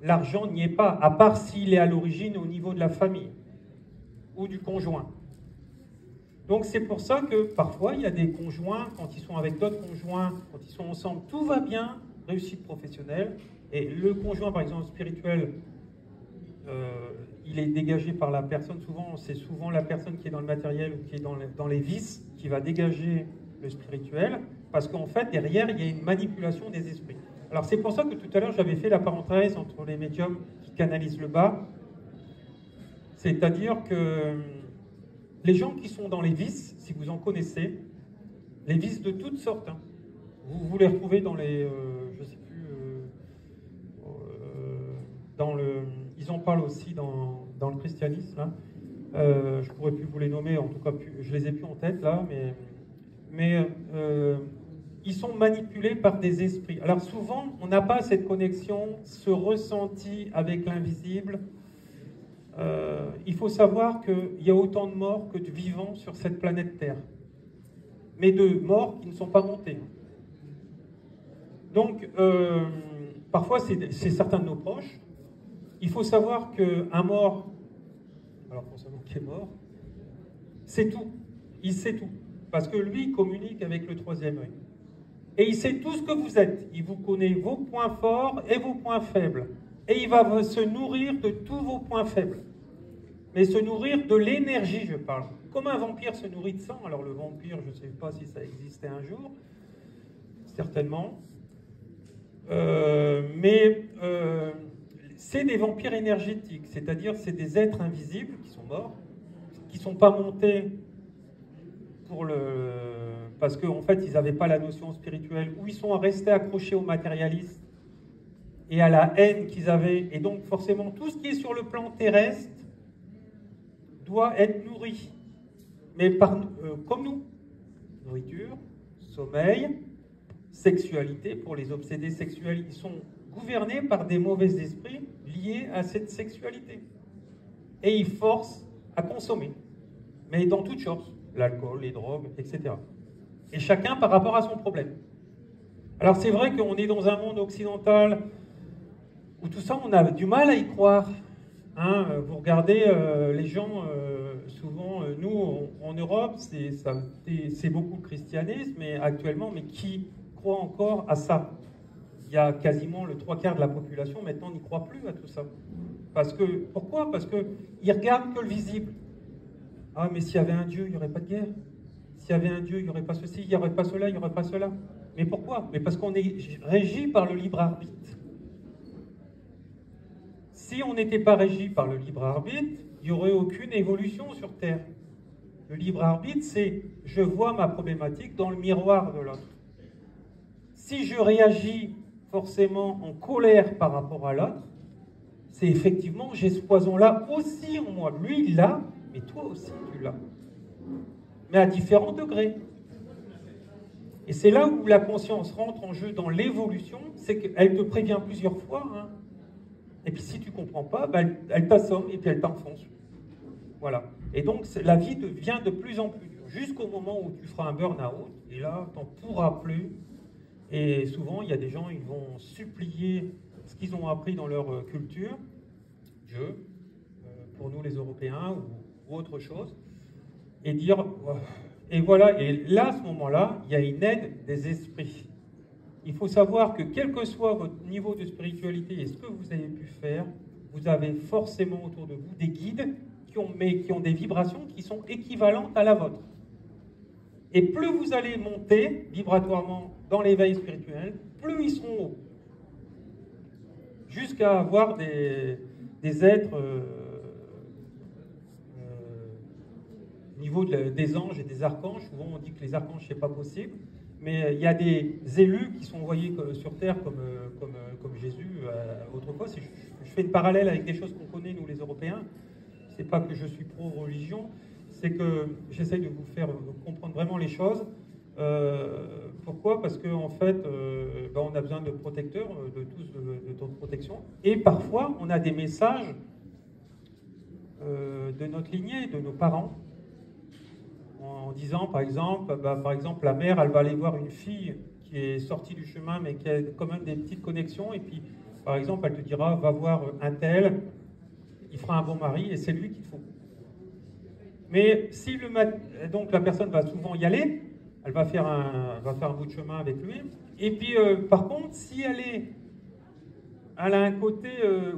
l'argent n'y est pas, à part s'il est à l'origine au niveau de la famille ou du conjoint. Donc c'est pour ça que parfois il y a des conjoints, quand ils sont avec d'autres conjoints, quand ils sont ensemble, tout va bien, réussite professionnelle, et le conjoint par exemple spirituel, il est dégagé par la personne, c'est souvent la personne qui est dans le matériel ou qui est dans les vices qui va dégager le spirituel, parce qu'en fait, derrière, il y a une manipulation des esprits. Alors c'est pour ça que tout à l'heure, j'avais fait la parenthèse entre les médiums qui canalisent le bas, c'est-à-dire que les gens qui sont dans les vices, si vous en connaissez, les vices de toutes sortes, vous les retrouvez dans les, je sais plus, ils en parlent aussi dans le christianisme. Je pourrais plus vous les nommer, en tout cas, je les ai plus en tête là, mais ils sont manipulés par des esprits. Alors souvent, on n'a pas cette connexion, ce ressenti avec l'invisible. il faut savoir qu'il y a autant de morts que de vivants sur cette planète Terre. Mais de morts qui ne sont pas montés. Donc, parfois, c'est certains de nos proches. Il faut savoir qu'un mort, alors pour savoir qui est mort, c'est tout. Il sait tout. Parce que lui, il communique avec le troisième œil. Et il sait tout ce que vous êtes. Il vous connaît vos points forts et vos points faibles. Et il va se nourrir de tous vos points faibles. Mais se nourrir de l'énergie, je parle. Comme un vampire se nourrit de sang. Alors le vampire, je ne sais pas si ça existait un jour. Certainement. C'est des vampires énergétiques. C'est-à-dire, c'est des êtres invisibles qui sont morts, qui ne sont pas montés parce qu'en fait, ils n'avaient pas la notion spirituelle, ou ils sont restés accrochés au matérialisme et à la haine qu'ils avaient. Et donc, forcément, tout ce qui est sur le plan terrestre doit être nourri. Mais comme nous. Nourriture, sommeil, sexualité. Pour les obsédés sexuels, ils sont gouvernés par des mauvais esprits liés à cette sexualité. Et ils forcent à consommer. Mais dans toutes choses. L'alcool, les drogues, etc. Et chacun par rapport à son problème. Alors c'est vrai qu'on est dans un monde occidental où tout ça, on a du mal à y croire. Hein, vous regardez les gens, souvent, nous, en Europe, c'est beaucoup le christianisme, mais actuellement, mais qui croit encore à ça? Il y a quasiment le 3/4 de la population, maintenant, n'y croit plus à tout ça. Pourquoi? Parce qu'ils regardent que le visible. Ah, mais s'il y avait un Dieu, il n'y aurait pas de guerre. S'il y avait un Dieu, il n'y aurait pas ceci, il n'y aurait pas cela, il n'y aurait pas cela. Mais pourquoi? Mais parce qu'on est régi par le libre arbitre. Si on n'était pas régi par le libre arbitre, il n'y aurait aucune évolution sur Terre. Le libre arbitre, c'est je vois ma problématique dans le miroir de l'autre. Si je réagis forcément en colère par rapport à l'autre, c'est effectivement, j'ai ce poison-là aussi en moi. Lui, il l'a, mais toi aussi, tu l'as. Mais à différents degrés. Et c'est là où la conscience rentre en jeu dans l'évolution, c'est qu'elle te prévient plusieurs fois, hein. Et puis si tu ne comprends pas, bah, elle t'assomme et puis elle t'enfonce. Voilà. Et donc la vie devient de plus en plus dure, jusqu'au moment où tu feras un burn-out, et là, tu n'en pourras plus. Et souvent, il y a des gens, ils vont supplier ce qu'ils ont appris dans leur culture, Dieu, pour nous les Européens, ou autre chose, et dire, et voilà, et là, à ce moment-là, il y a une aide des esprits. Il faut savoir que quel que soit votre niveau de spiritualité et ce que vous avez pu faire, vous avez forcément autour de vous des guides qui ont des vibrations qui sont équivalentes à la vôtre. Et plus vous allez monter vibratoirement dans l'éveil spirituel, plus ils seront hauts. Jusqu'à avoir des êtres au niveau des anges et des archanges. Souvent on dit que les archanges c'est pas possible. Mais il y a des élus qui sont envoyés sur Terre comme Jésus autrefois. Je fais une parallèle avec des choses qu'on connaît, nous les Européens. C'est pas que je suis pro-religion, c'est que j'essaye de vous faire comprendre vraiment les choses. Pourquoi? Parce qu'en fait, on a besoin de protecteurs, de tous, de protection. Et parfois, on a des messages de notre lignée, de nos parents, en disant, par exemple, la mère, elle va aller voir une fille qui est sortie du chemin, mais qui a quand même des petites connexions, et puis, par exemple, elle te dira, va voir un tel, il fera un bon mari, et c'est lui qu'il faut. Mais si donc la personne va souvent y aller, elle va faire un bout de chemin avec lui, et puis, par contre, si elle a un côté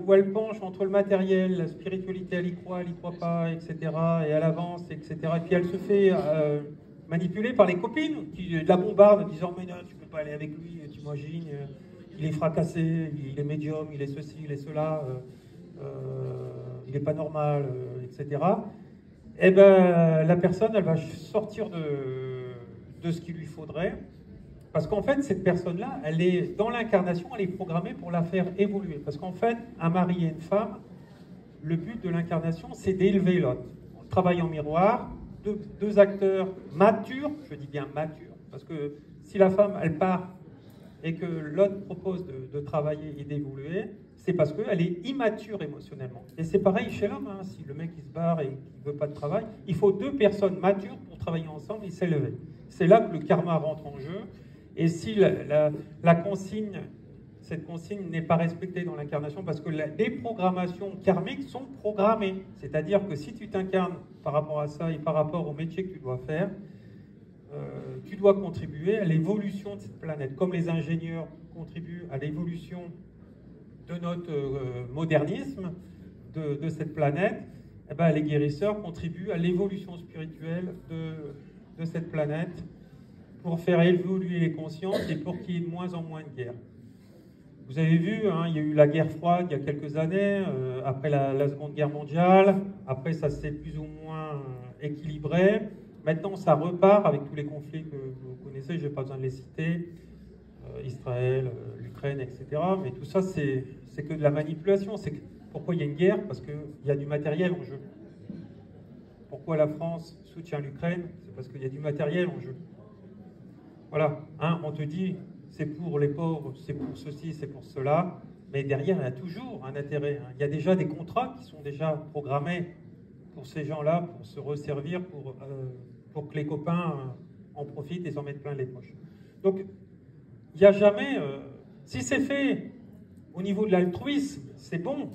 où elle penche entre le matériel, la spiritualité, elle y croit pas, etc. Et elle avance, etc. Et puis elle se fait manipuler par les copines qui la bombardent en disant « Mais non, tu peux pas aller avec lui, t'imagines, il est fracassé, il est médium, il est ceci, il est cela, il est pas normal, etc. » Et ben la personne, elle va sortir de ce qu'il lui faudrait. Parce qu'en fait, cette personne-là, elle est dans l'incarnation, elle est programmée pour la faire évoluer. Parce qu'en fait, un mari et une femme, le but de l'incarnation, c'est d'élever l'autre. On travaille en miroir, deux acteurs matures, je dis bien matures, parce que si la femme, elle part et que l'autre propose de travailler et d'évoluer, c'est parce qu'elle est immature émotionnellement. Et c'est pareil chez l'homme, hein. Si le mec il se barre et qu'il ne veut pas de travail, il faut deux personnes matures pour travailler ensemble et s'élever. C'est là que le karma rentre en jeu. Et si la consigne, cette consigne n'est pas respectée dans l'incarnation, parce que les programmations karmiques sont programmées. C'est-à-dire que si tu t'incarnes par rapport à ça et par rapport au métier que tu dois faire, tu dois contribuer à l'évolution de cette planète. Comme les ingénieurs contribuent à l'évolution de notre modernisme, de cette planète, eh ben, les guérisseurs contribuent à l'évolution spirituelle de cette planète pour faire évoluer les consciences et pour qu'il y ait de moins en moins de guerres. Vous avez vu, hein, il y a eu la guerre froide il y a quelques années, après la Seconde Guerre mondiale, après ça s'est plus ou moins équilibré. Maintenant ça repart avec tous les conflits que vous connaissez, je n'ai pas besoin de les citer, Israël, l'Ukraine, etc. Mais tout ça c'est que de la manipulation. Pourquoi il y a une guerre? Parce qu'il y a du matériel en jeu. Pourquoi la France soutient l'Ukraine? C'est parce qu'il y a du matériel en jeu. Voilà, hein, on te dit c'est pour les pauvres, c'est pour ceci, c'est pour cela, mais derrière il y a toujours un intérêt. Hein. Il y a déjà des contrats qui sont déjà programmés pour ces gens-là, pour se resservir, pour que les copains en profitent et s'en mettent plein les poches. Donc il n'y a jamais... si c'est fait au niveau de l'altruisme, c'est bon,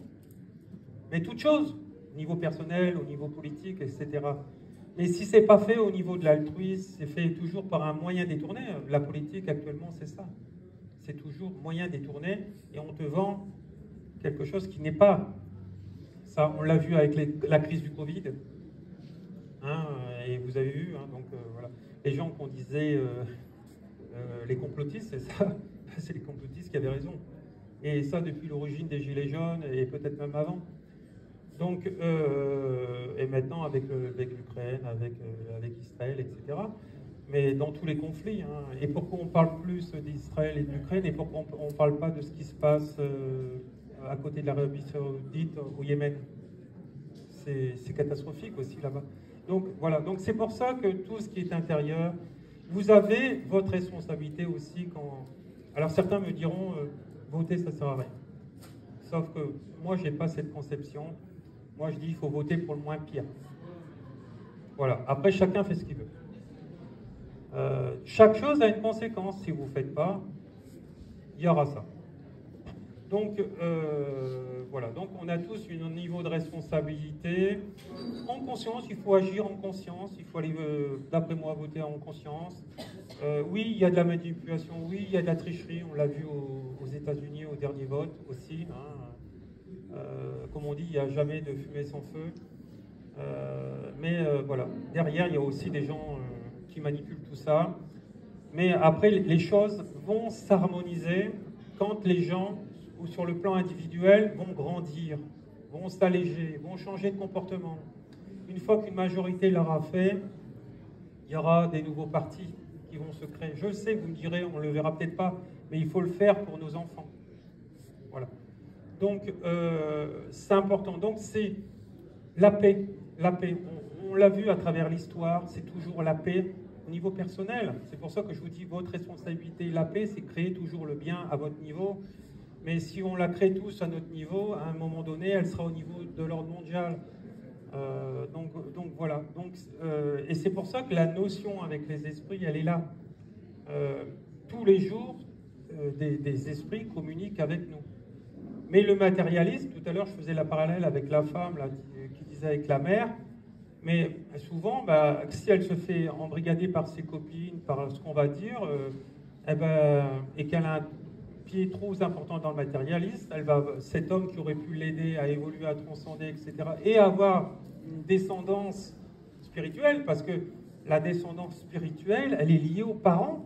mais toute chose, au niveau personnel, au niveau politique, etc. Mais si ce n'est pas fait au niveau de l'altruisme, c'est fait toujours par un moyen détourné. La politique actuellement, c'est ça. C'est toujours moyen détourné et on te vend quelque chose qui n'est pas. Ça, on l'a vu avec la crise du Covid. Hein, et vous avez vu, hein, donc voilà. Les gens qu'on disait les complotistes, c'est ça. C'est les complotistes qui avaient raison. Et ça depuis l'origine des Gilets jaunes et peut-être même avant. Donc, et maintenant avec l'Ukraine, avec Israël, etc. Mais dans tous les conflits. Hein. Et pourquoi on parle plus d'Israël et de l'Ukraine et pourquoi on ne parle pas de ce qui se passe à côté de l'Arabie Saoudite au Yémen? C'est catastrophique aussi là-bas. Donc voilà, donc c'est pour ça que tout ce qui est intérieur, vous avez votre responsabilité aussi quand... Alors certains me diront, voter ça ne sert à rien. Sauf que moi je n'ai pas cette conception. Moi, je dis qu'il faut voter pour le moins pire. Voilà. Après, chacun fait ce qu'il veut. Chaque chose a une conséquence. Si vous ne faites pas, il y aura ça. Donc, voilà. Donc, on a tous un niveau de responsabilité. En conscience, il faut agir en conscience. Il faut aller, d'après moi, voter en conscience. Oui, il y a de la manipulation. Oui, il y a de la tricherie. On l'a vu aux États-Unis au dernier vote aussi. Hein. Comme on dit, il n'y a jamais de fumée sans feu. Mais voilà, derrière, il y a aussi des gens qui manipulent tout ça. Mais après, les choses vont s'harmoniser quand les gens, ou sur le plan individuel, vont grandir, vont s'alléger, vont changer de comportement. Une fois qu'une majorité l'aura fait, il y aura des nouveaux partis qui vont se créer. Je le sais, vous me direz, on ne le verra peut-être pas, mais il faut le faire pour nos enfants. Voilà. Donc, c'est important. Donc, c'est la paix. La paix. On l'a vu à travers l'histoire, c'est toujours la paix au niveau personnel. C'est pour ça que je vous dis, votre responsabilité, la paix, c'est créer toujours le bien à votre niveau. Mais si on la crée tous à notre niveau, à un moment donné, elle sera au niveau de l'ordre mondial. Donc voilà. Donc, et c'est pour ça que la notion avec les esprits, elle est là. Tous les jours, des esprits communiquent avec nous. Mais le matérialisme, tout à l'heure je faisais la parallèle avec la femme là, qui disait avec la mère, mais souvent, si elle se fait embrigader par ses copines, par ce qu'on va dire, et qu'elle a un pied trop important dans le matérialisme, cet homme qui aurait pu l'aider à évoluer, à transcender, etc., et avoir une descendance spirituelle, parce que la descendance spirituelle, elle est liée aux parents,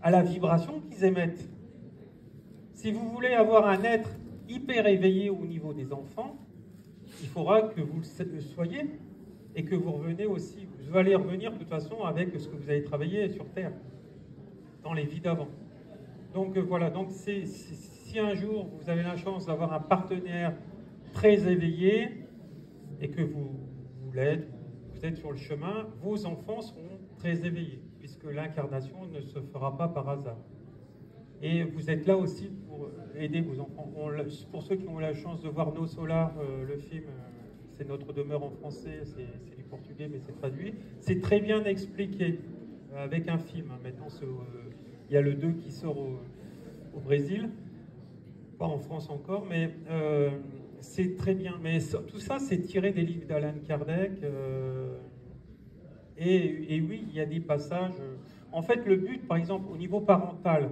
à la vibration qu'ils émettent. Si vous voulez avoir un être hyper éveillé au niveau des enfants, il faudra que vous le soyez et que vous reveniez aussi. Vous allez revenir de toute façon avec ce que vous avez travaillé sur Terre, dans les vies d'avant. Donc voilà, donc si un jour vous avez la chance d'avoir un partenaire très éveillé et que vous l'êtes, vous êtes sur le chemin, vos enfants seront très éveillés, puisque l'incarnation ne se fera pas par hasard. Et vous êtes là aussi pour aider vos enfants. Pour ceux qui ont la chance de voir No Solar, le film, c'est Notre demeure en français, c'est du portugais mais c'est traduit. C'est très bien expliqué avec un film. Maintenant, il y a le 2 qui sort au Brésil, pas en France encore, mais c'est très bien. Mais tout ça, c'est tiré des livres d'Alan Kardec. Et oui, il y a des passages. En fait, le but, par exemple, au niveau parental,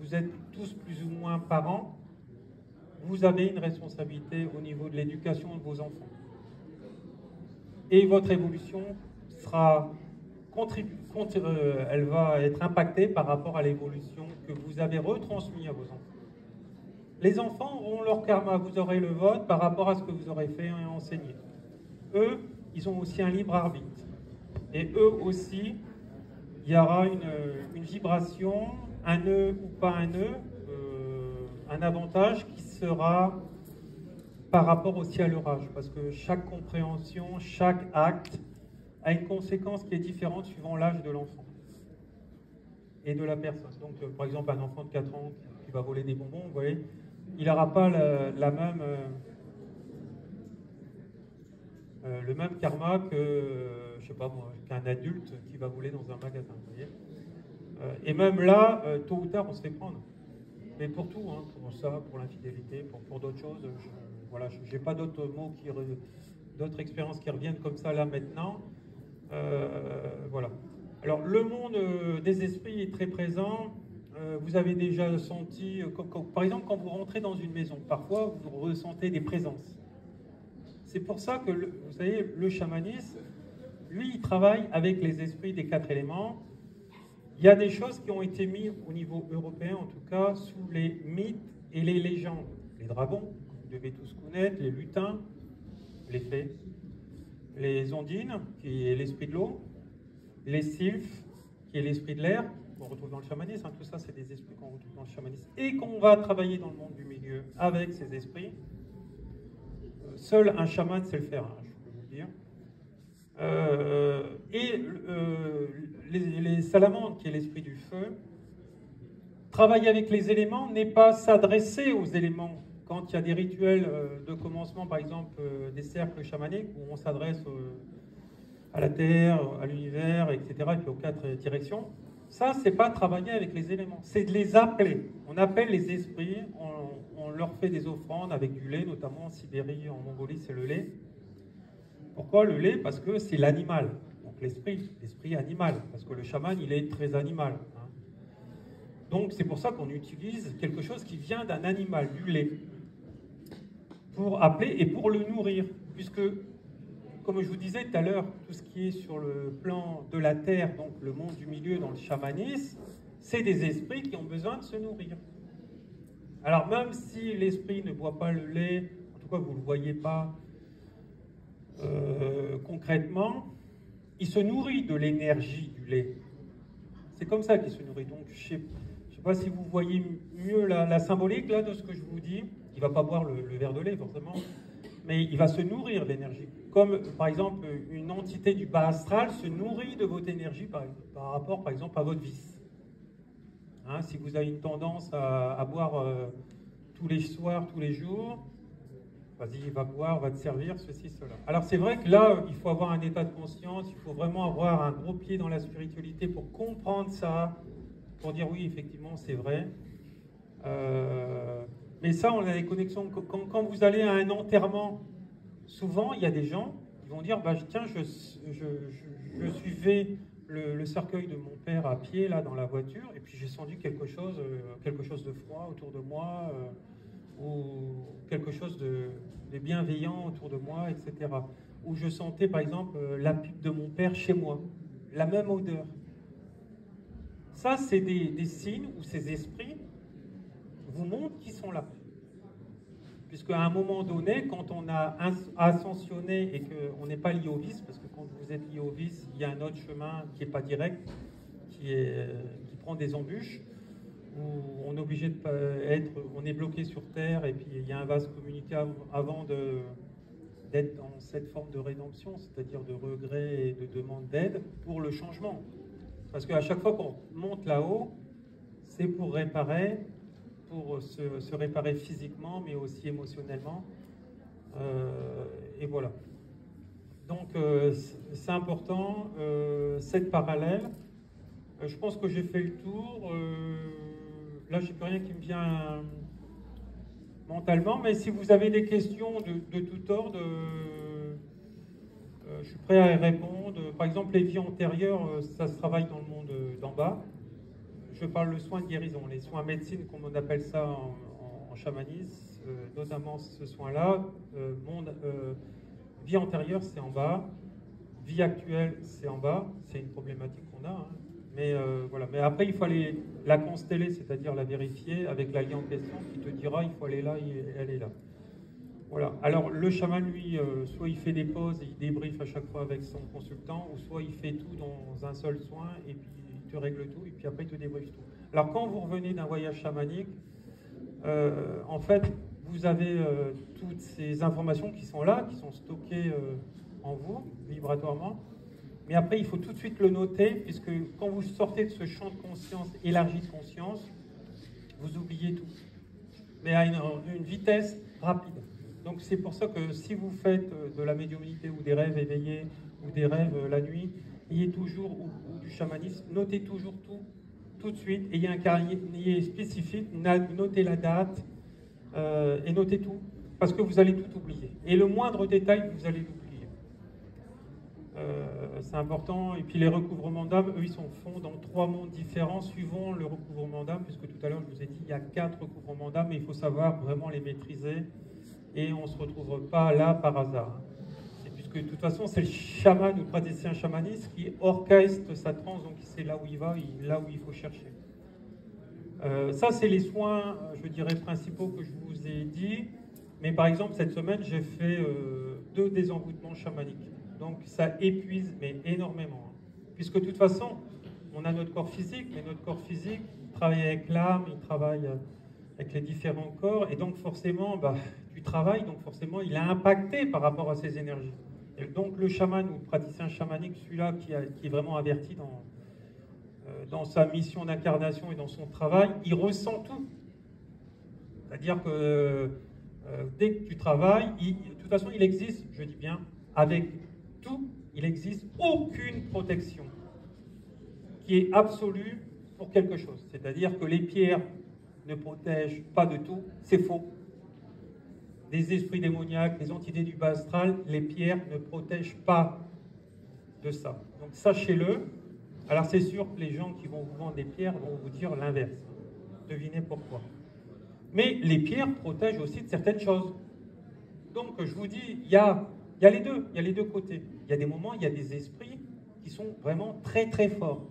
vous êtes tous plus ou moins parents, vous avez une responsabilité au niveau de l'éducation de vos enfants. Et votre évolution sera elle va être impactée par rapport à l'évolution que vous avez retransmise à vos enfants. Les enfants auront leur karma, vous aurez le vote par rapport à ce que vous aurez fait et enseigné. Eux, ils ont aussi un libre arbitre. Et eux aussi, il y aura une vibration, un nœud ou pas un nœud, un avantage qui sera par rapport aussi à leur âge, parce que chaque compréhension, chaque acte a une conséquence qui est différente suivant l'âge de l'enfant et de la personne. Donc, par exemple, un enfant de 4 ans qui va voler des bonbons, vous voyez, il n'aura pas le même karma que, je sais pas moi, qu'un adulte qui va voler dans un magasin, vous voyez. Et même là, tôt ou tard, on se fait prendre. Mais pour tout, hein, pour ça, pour l'infidélité, pour d'autres choses, voilà, je n'ai pas d'autres mots, d'autres expériences qui reviennent comme ça là maintenant. Voilà. Alors, le monde des esprits est très présent. Vous avez déjà senti, par exemple, quand vous rentrez dans une maison, parfois vous ressentez des présences. C'est pour ça que, vous savez, le chamanisme, lui, il travaille avec les esprits des 4 éléments. Il y a des choses qui ont été mises au niveau européen, en tout cas, sous les mythes et les légendes. Les dragons, vous devez tous connaître, les lutins, les fées, les ondines, qui est l'esprit de l'eau, les sylphes, qui est l'esprit de l'air, qu'on retrouve dans le chamanisme. Hein, tout ça, c'est des esprits qu'on retrouve dans le chamanisme et qu'on va travailler dans le monde du milieu avec ces esprits. Seul un chaman sait le faire, hein, je peux vous le dire. Les salamandres, qui est l'esprit du feu, travailler avec les éléments n'est pas s'adresser aux éléments. Quand il y a des rituels de commencement, par exemple des cercles chamaniques, où on s'adresse à la terre, à l'univers, etc., et puis aux 4 directions, ça, c'est pas travailler avec les éléments, c'est de les appeler. On appelle les esprits, on leur fait des offrandes avec du lait, notamment en Sibérie, en Mongolie, c'est le lait. Pourquoi le lait? Parce que c'est l'animal, donc l'esprit animal, parce que le chaman, il est très animal. Hein. Donc c'est pour ça qu'on utilise quelque chose qui vient d'un animal, du lait, pour appeler et pour le nourrir, puisque, comme je vous disais tout à l'heure, tout ce qui est sur le plan de la terre, donc le monde du milieu dans le chamanisme, c'est des esprits qui ont besoin de se nourrir. Alors même si l'esprit ne boit pas le lait, en tout cas vous ne le voyez pas concrètement, il se nourrit de l'énergie du lait. C'est comme ça qu'il se nourrit. Donc je ne sais pas si vous voyez mieux la symbolique là, de ce que je vous dis. Il ne va pas boire le verre de lait forcément, mais il va se nourrir d'énergie. Comme par exemple une entité du bas astral se nourrit de votre énergie par rapport par exemple à votre vice. Hein, si vous avez une tendance à boire tous les soirs, tous les jours, vas-y, va boire, va te servir, ceci, cela. Alors c'est vrai que là, il faut avoir un état de conscience, il faut vraiment avoir un gros pied dans la spiritualité pour comprendre ça, pour dire oui, effectivement, c'est vrai. Mais ça, on a des connexions. Quand vous allez à un enterrement, souvent, il y a des gens qui vont dire, bah, tiens, je suivais le cercueil de mon père à pied, là, dans la voiture, et puis j'ai senti quelque chose de froid autour de moi, ou quelque chose de bienveillant autour de moi, etc. Où je sentais, par exemple, la pipe de mon père chez moi, la même odeur. Ça, c'est des signes où ces esprits vous montrent qu'ils sont là. Puisqu'à un moment donné, quand on a ascensionné et qu'on n'est pas lié au vice, parce que quand vous êtes lié au vice, il y a un autre chemin qui n'est pas direct, qui prend des embûches, où on est obligé on est bloqué sur Terre, et puis il y a un vase communicable avant d'être dans cette forme de rédemption, c'est-à-dire de regret et de demande d'aide pour le changement. Parce qu'à chaque fois qu'on monte là-haut, c'est pour réparer, pour se réparer physiquement, mais aussi émotionnellement. Et voilà. Donc, c'est important, cette parallèle. Je pense que j'ai fait le tour. Là, j'ai plus rien qui me vient mentalement, mais si vous avez des questions de tout ordre, je suis prêt à y répondre. Par exemple, les vies antérieures, ça se travaille dans le monde d'en bas. Je parle de soins de guérison, les soins médecine, comme on appelle ça en chamanisme, notamment ce soin-là. Vie antérieure, c'est en bas. Vie actuelle, c'est en bas. C'est une problématique qu'on a. Hein. Mais voilà. Mais après, il faut aller la consteller, c'est-à-dire la vérifier avec l'allié en question qui te dira il faut aller là et elle est là. Voilà. Alors, le chaman, lui, soit il fait des pauses et il débriefe à chaque fois avec son consultant, ou soit il fait tout dans un seul soin et puis il te règle tout et puis après il te débriefe tout. Alors, quand vous revenez d'un voyage chamanique, en fait, vous avez toutes ces informations qui sont là, qui sont stockées en vous, vibratoirement. Mais après, il faut tout de suite le noter, puisque quand vous sortez de ce champ de conscience, élargi de conscience, vous oubliez tout. Mais à une vitesse rapide. Donc c'est pour ça que si vous faites de la médiumnité ou des rêves éveillés, ou des rêves la nuit, ayez toujours, ou du chamanisme, notez toujours tout de suite, ayez un carnet spécifique, notez la date, et notez tout, parce que vous allez tout oublier. Et le moindre détail, vous allez l'oublier. C'est important. Et puis les recouvrements d'âme, eux, ils sont font dans 3 mondes différents, suivant le recouvrement d'âme, puisque tout à l'heure, je vous ai dit, il y a 4 recouvrements d'âme, mais il faut savoir vraiment les maîtriser, et on ne se retrouve pas là par hasard. Et puisque de toute façon, c'est le chaman ou le praticien chamaniste qui orchestre sa transe, donc c'est là où il va, là où il faut chercher. Ça, c'est les soins, je dirais, principaux que je vous ai dit. Mais par exemple, cette semaine, j'ai fait 2 désenvoûtements chamaniques. Donc ça épuise, mais énormément. Puisque de toute façon, on a notre corps physique, mais notre corps physique, il travaille avec l'âme, il travaille avec les différents corps, et donc forcément, tu travailles, donc forcément, il a impacté par rapport à ces énergies. Et donc le chaman ou le praticien chamanique, celui-là qui est vraiment averti dans sa mission d'incarnation et dans son travail, il ressent tout. C'est-à-dire que dès que tu travailles, de toute façon, il existe, je dis bien, avec tout, il n'existe aucune protection qui est absolue pour quelque chose. C'est-à-dire que les pierres ne protègent pas de tout, c'est faux. Des esprits démoniaques, des entités du bas astral, les pierres ne protègent pas de ça. Donc sachez-le. Alors c'est sûr que les gens qui vont vous vendre des pierres vont vous dire l'inverse. Devinez pourquoi. Mais les pierres protègent aussi de certaines choses. Donc je vous dis, il y a les deux côtés. Il y a des moments, il y a des esprits qui sont vraiment très très forts.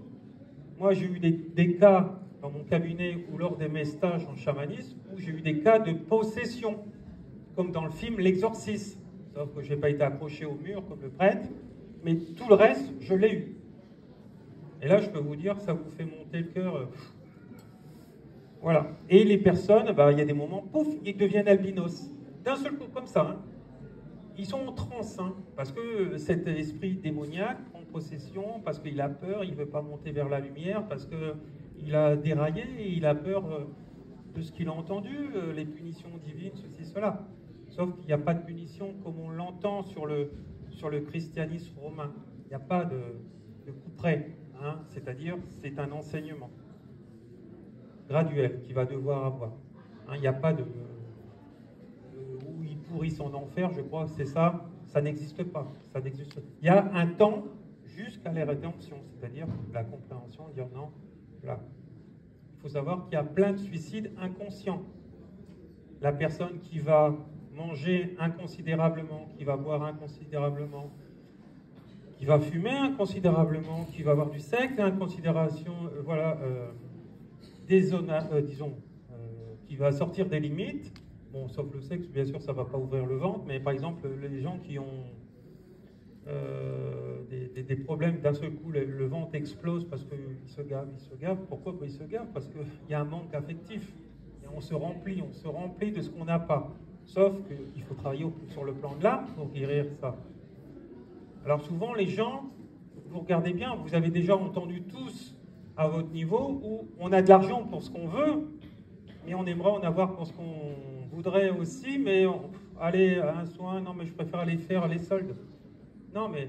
Moi j'ai eu des cas dans mon cabinet ou lors de mes stages en chamanisme où j'ai eu des cas de possession, comme dans le film L'Exorciste. Sauf que je n'ai pas été accroché au mur comme le prêtre, mais tout le reste, je l'ai eu. Et là, je peux vous dire, ça vous fait monter le cœur. Voilà. Et les personnes, il y a des moments, pouf, ils deviennent albinos. D'un seul coup, comme ça. Hein. Ils sont en transe, hein, parce que cet esprit démoniaque prend possession, parce qu'il a peur, il ne veut pas monter vers la lumière, parce qu'il a déraillé et il a peur de ce qu'il a entendu, les punitions divines, ceci, cela. Sauf qu'il n'y a pas de punition comme on l'entend sur le christianisme romain. Il n'y a pas de coup près. Hein, c'est-à-dire, c'est un enseignement graduel qu'il va devoir avoir. Hein, il n'y a pas où il pourrit son enfer, je crois que c'est ça, ça n'existe pas. Ça n'existe pas. Il y a un temps jusqu'à la rédemption, c'est-à-dire la compréhension, dire non, là. Il faut savoir qu'il y a plein de suicides inconscients. La personne qui va manger inconsidérablement, qui va boire inconsidérablement, qui va fumer inconsidérablement, qui va avoir du sexe inconsidération, qui va sortir des limites. Bon, sauf le sexe, bien sûr, ça ne va pas ouvrir le ventre, mais par exemple, les gens qui ont des problèmes, d'un seul coup, le ventre explose parce qu'ils se gavent. Pourquoi ils se gavent? Parce qu'il y a un manque affectif. Et on se remplit de ce qu'on n'a pas. Sauf qu'il faut travailler sur le plan de l'âme pour guérir ça. Alors souvent, les gens, vous regardez bien, vous avez déjà entendu tous à votre niveau, où on a de l'argent pour ce qu'on veut, mais on aimerait en avoir pour ce qu'on voudrait aussi, mais aller à un soin, non mais je préfère aller faire les soldes. Non mais,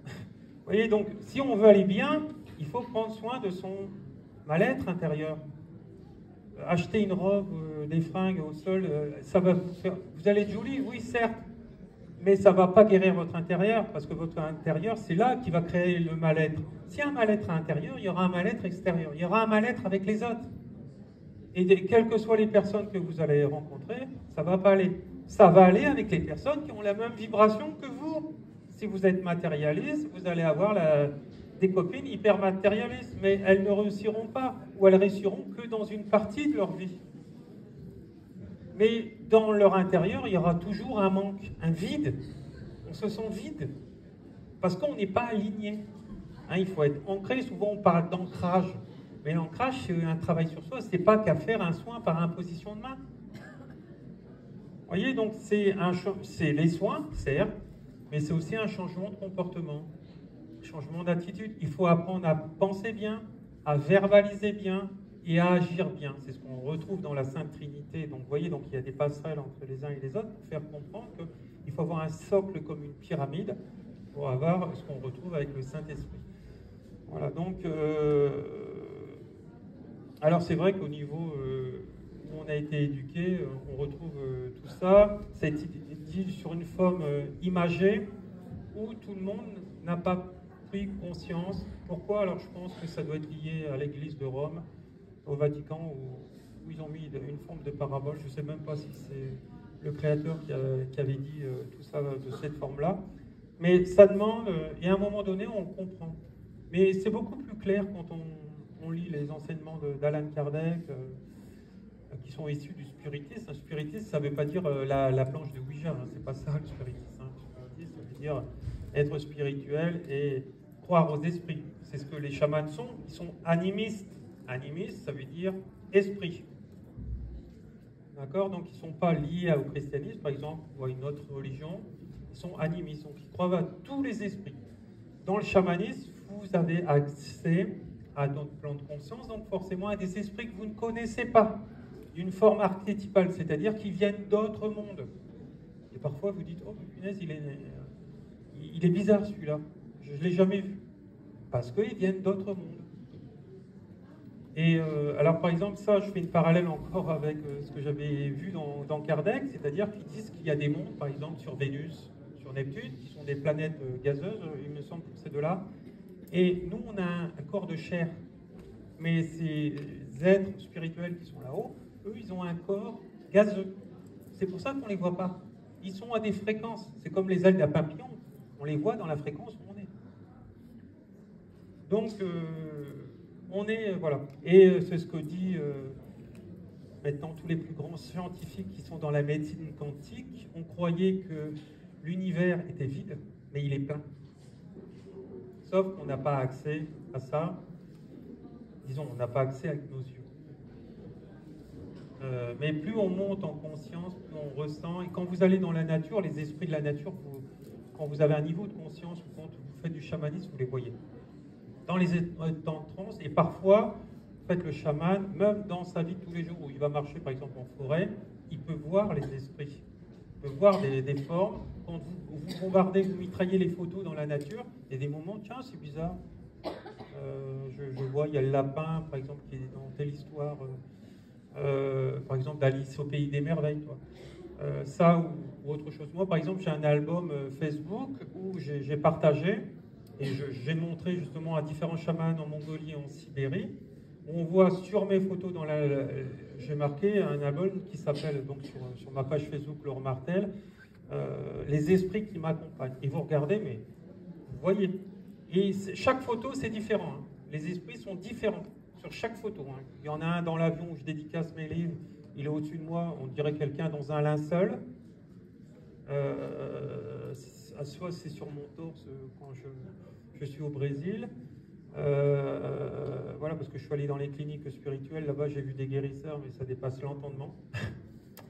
vous voyez, donc si on veut aller bien, il faut prendre soin de son mal-être intérieur. Acheter une robe, des fringues au sol, ça va vous faire... Vous allez être joli, oui certes, mais ça ne va pas guérir votre intérieur, parce que votre intérieur, c'est là qui va créer le mal-être. S'il y a un mal-être intérieur, il y aura un mal-être extérieur. Il y aura un mal-être avec les autres. Et quelles que soient les personnes que vous allez rencontrer, ça ne va pas aller. Ça va aller avec les personnes qui ont la même vibration que vous. Si vous êtes matérialiste, vous allez avoir des copines hyper matérialistes, mais elles ne réussiront pas, ou elles réussiront que dans une partie de leur vie. Mais dans leur intérieur, il y aura toujours un manque, un vide. On se sent vide, parce qu'on n'est pas aligné. Hein, il faut être ancré, souvent on parle d'ancrage. Mais l'ancrage, c'est un travail sur soi, c'est pas qu'à faire un soin par imposition de main. Vous voyez, donc c'est les soins, certes, mais c'est aussi un changement de comportement, changement d'attitude. Il faut apprendre à penser bien, à verbaliser bien et à agir bien. C'est ce qu'on retrouve dans la Sainte Trinité. Donc vous voyez, donc il y a des passerelles entre les uns et les autres pour faire comprendre qu'il faut avoir un socle comme une pyramide pour avoir ce qu'on retrouve avec le Saint-Esprit. Voilà, donc... alors c'est vrai qu'au niveau où on a été éduqué, on retrouve tout ça. Ça a été dit sur une forme imagée où tout le monde n'a pas pris conscience. Pourquoi? Alors je pense que ça doit être lié à l'Église de Rome, au Vatican, où ils ont mis une forme de parabole. Je ne sais même pas si c'est le Créateur qui avait dit tout ça de cette forme-là. Mais ça demande, et à un moment donné, on comprend. Mais c'est beaucoup plus clair quand on lit les enseignements d'Alan Kardec, qui sont issus du spiritisme. Un spiritisme, ça ne veut pas dire la planche de Ouija, hein, c'est pas ça le spiritisme. Hein. Le spiritisme, ça veut dire être spirituel et croire aux esprits. C'est ce que les chamans sont. Ils sont animistes. Animistes, ça veut dire esprit. D'accord? Donc ils ne sont pas liés au christianisme, par exemple, ou à une autre religion. Ils sont animistes, donc ils croient à tous les esprits. Dans le chamanisme, vous avez accès à d'autres plans de conscience, donc forcément à des esprits que vous ne connaissez pas, d'une forme archétypale, c'est-à-dire qui viennent d'autres mondes. Et parfois vous dites, oh punaise, il est bizarre celui-là, je ne l'ai jamais vu, parce qu'ils viennent d'autres mondes. Et alors par exemple, ça, je fais une parallèle encore avec ce que j'avais vu dans Kardec, c'est-à-dire qu'ils disent qu'il y a des mondes, par exemple sur Vénus, sur Neptune, qui sont des planètes gazeuses, il me semble que c'est de là. Et nous, on a un corps de chair. Mais ces êtres spirituels qui sont là-haut, eux, ils ont un corps gazeux. C'est pour ça qu'on ne les voit pas. Ils sont à des fréquences. C'est comme les ailes d'un papillon. On les voit dans la fréquence où on est. Donc, on est... voilà. Et c'est ce que dit maintenant tous les plus grands scientifiques qui sont dans la médecine quantique. On croyait que l'univers était vide, mais il est plein. Sauf qu'on n'a pas accès à ça. Disons, on n'a pas accès avec nos yeux. Mais plus on monte en conscience, plus on ressent. Et quand vous allez dans la nature, les esprits de la nature, quand vous avez un niveau de conscience, ou quand vous faites du chamanisme, vous les voyez. Dans les états de transe, et parfois, en fait, le chaman, même dans sa vie de tous les jours, où il va marcher par exemple en forêt, il peut voir les esprits. Il peut voir des formes. Quand vous bombardez, vous mitraillez les photos dans la nature, il y a des moments, tiens, c'est bizarre. Je vois, il y a le lapin, par exemple, qui est dans telle histoire, par exemple, d'Alice au Pays des Merveilles, toi. Ça ou autre chose. Moi, par exemple, j'ai un album Facebook où j'ai partagé, et j'ai montré justement à différents chamans en Mongolie et en Sibérie, où on voit sur mes photos, j'ai marqué un album qui s'appelle, donc sur ma page Facebook, Laure Martel, les esprits qui m'accompagnent. Et vous regardez, mais vous voyez. Et chaque photo, c'est différent. Hein. Les esprits sont différents sur chaque photo. Hein. Il y en a un dans l'avion où je dédicace mes livres. Il est au-dessus de moi, on dirait quelqu'un dans un linceul. Soit c'est sur mon torse quand je suis au Brésil. Voilà, parce que je suis allé dans les cliniques spirituelles. Là-bas, j'ai vu des guérisseurs, mais ça dépasse l'entendement.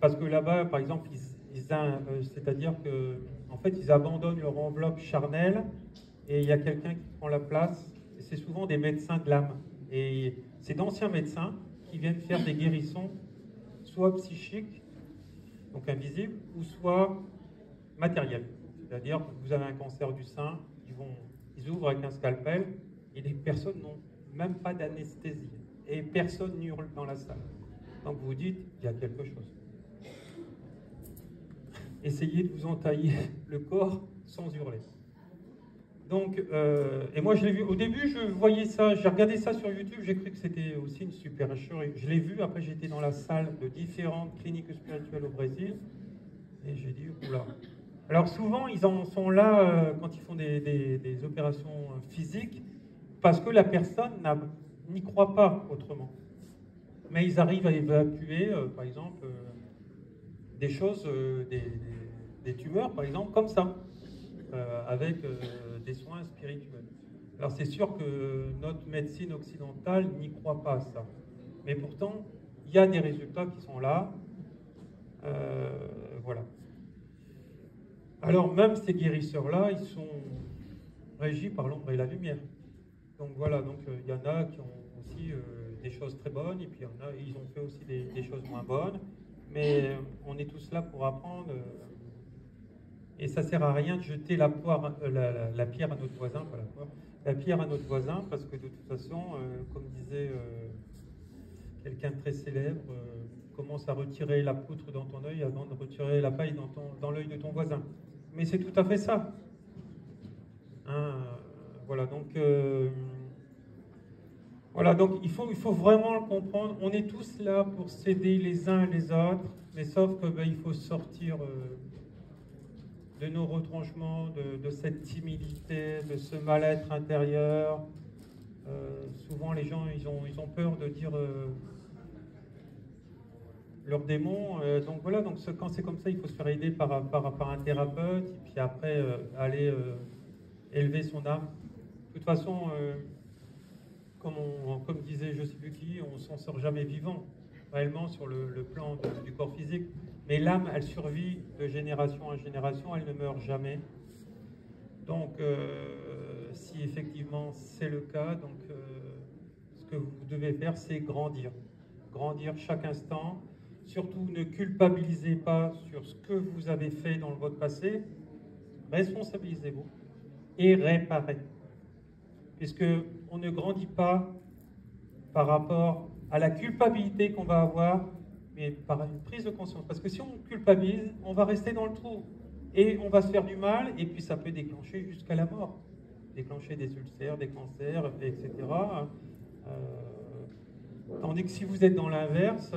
Parce que là-bas, par exemple, c'est-à-dire que, en fait, ils abandonnent leur enveloppe charnelle et il y a quelqu'un qui prend la place. Et c'est souvent des médecins de l'âme. Et c'est d'anciens médecins qui viennent faire des guérissons, soit psychiques, donc invisibles, ou soit matérielles. C'est-à-dire que vous avez un cancer du sein, ils ouvrent avec un scalpel, et les personnes n'ont même pas d'anesthésie. Et personne n'hurle dans la salle. Donc vous dites, il y a quelque chose. Essayez de vous entailler le corps sans hurler. Donc, et moi je l'ai vu, au début je voyais ça, j'ai regardé ça sur YouTube, j'ai cru que c'était aussi une supercherie. Je l'ai vu, après j'étais dans la salle de différentes cliniques spirituelles au Brésil, et j'ai dit, oula. Alors souvent ils en sont là quand ils font des opérations physiques, parce que la personne n'y croit pas autrement. Mais ils arrivent à évacuer, par exemple, des choses, des tumeurs, par exemple, comme ça, avec des soins spirituels. Alors c'est sûr que notre médecine occidentale n'y croit pas à ça. Mais pourtant, il y a des résultats qui sont là. Voilà. Alors même ces guérisseurs-là, ils sont régis par l'ombre et la lumière. Donc voilà, donc il y en a qui ont aussi des choses très bonnes, et puis il y en a, ils ont fait aussi des choses moins bonnes. Mais on est tous là pour apprendre. Et ça ne sert à rien de jeter la pierre à notre voisin, pas la poire, la pierre à notre voisin, parce que de toute façon, comme disait quelqu'un de très célèbre, commence à retirer la poutre dans ton œil avant de retirer la paille dans l'œil de ton voisin. Mais c'est tout à fait ça. Hein, voilà, donc il faut vraiment le comprendre. On est tous là pour s'aider les uns les autres, mais sauf que il faut sortir de nos retranchements, de cette timidité, de ce mal-être intérieur. Souvent les gens ils ont peur de dire leurs démons. Donc voilà, donc quand c'est comme ça, il faut se faire aider par un thérapeute, et puis après aller élever son âme. De toute façon, comme disait je ne sais plus qui, on s'en sort jamais vivant, réellement sur le plan du corps physique. Mais l'âme, elle survit de génération en génération, elle ne meurt jamais. Donc, si effectivement c'est le cas, donc ce que vous devez faire, c'est grandir. Grandir chaque instant. Surtout, ne culpabilisez pas sur ce que vous avez fait dans votre passé. Responsabilisez-vous et réparez. Puisqu'on ne grandit pas par rapport à la culpabilité qu'on va avoir, mais par une prise de conscience. Parce que si on culpabilise, on va rester dans le trou. Et on va se faire du mal, et puis ça peut déclencher jusqu'à la mort. Déclencher des ulcères, des cancers, etc. Tandis que si vous êtes dans l'inverse,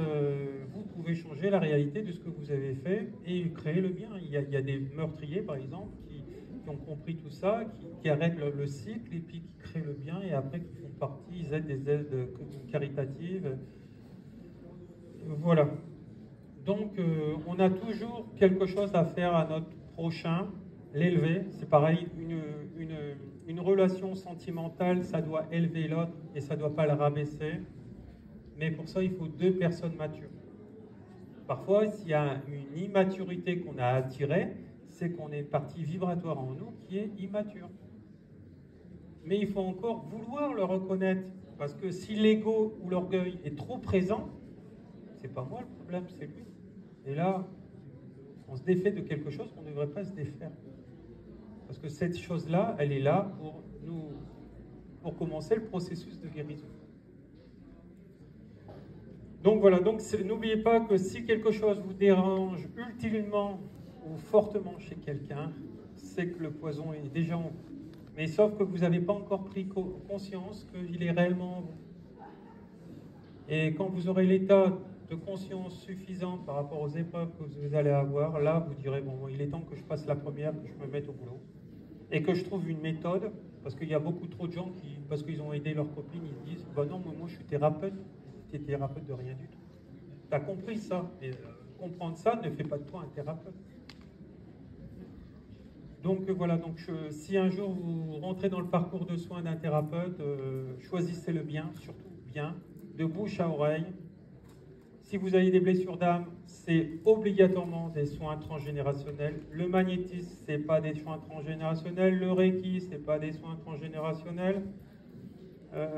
vous pouvez changer la réalité de ce que vous avez fait et créer le bien. Il y a des meurtriers, par exemple, qui ont compris tout ça, qui arrêtent le cycle et puis qui créent le bien, et après qui font partie, ils aident des aides caritatives. Voilà. Donc, on a toujours quelque chose à faire à notre prochain, l'élever. C'est pareil, une relation sentimentale, ça doit élever l'autre et ça ne doit pas le rabaisser. Mais pour ça, il faut deux personnes matures. Parfois, s'il y a une immaturité qu'on a attirée, c'est qu'on est partie vibratoire en nous qui est immature. Mais il faut encore vouloir le reconnaître, parce que si l'ego ou l'orgueil est trop présent, c'est pas moi le problème, c'est lui. Et là, on se défait de quelque chose qu'on ne devrait pas se défaire. Parce que cette chose-là, elle est là pour commencer le processus de guérison. Donc voilà, donc n'oubliez pas que si quelque chose vous dérange utilement ou fortement chez quelqu'un, c'est que le poison est déjà en vous. Mais sauf que vous n'avez pas encore pris conscience qu'il est réellement en vous. Et quand vous aurez l'état de conscience suffisant par rapport aux épreuves que vous allez avoir, là vous direz, bon, il est temps que je passe la première, que je me mette au boulot. Et que je trouve une méthode, parce qu'il y a beaucoup trop de gens qui, parce qu'ils ont aidé leurs copines, ils disent, bah non, moi je suis thérapeute. Tu es thérapeute de rien du tout. Tu as compris ça, et comprendre ça ne fait pas de toi un thérapeute. Donc voilà, donc si un jour vous rentrez dans le parcours de soins d'un thérapeute, choisissez le bien, surtout bien, de bouche à oreille. Si vous avez des blessures d'âme, c'est obligatoirement des soins transgénérationnels. Le magnétisme, ce n'est pas des soins transgénérationnels. Le Reiki, ce n'est pas des soins transgénérationnels.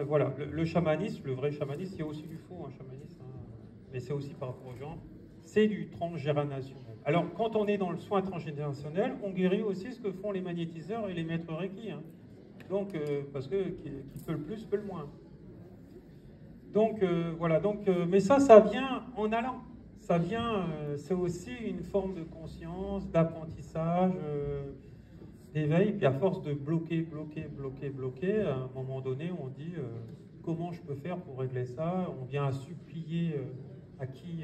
Voilà, le chamanisme, le vrai chamanisme, il y a aussi du faux, chamanisme, hein, mais c'est aussi par rapport aux gens, c'est du transgénérationnel. Alors, quand on est dans le soin transgénérationnel, on guérit aussi ce que font les magnétiseurs et les maîtres Reiki. Hein. Donc, parce que qui peut le plus, peut le moins. Donc, voilà, mais ça vient en allant. Ça vient, c'est aussi une forme de conscience, d'apprentissage, d'éveil. Puis à force de bloquer, à un moment donné, on dit comment je peux faire pour régler ça. On vient à supplier à qui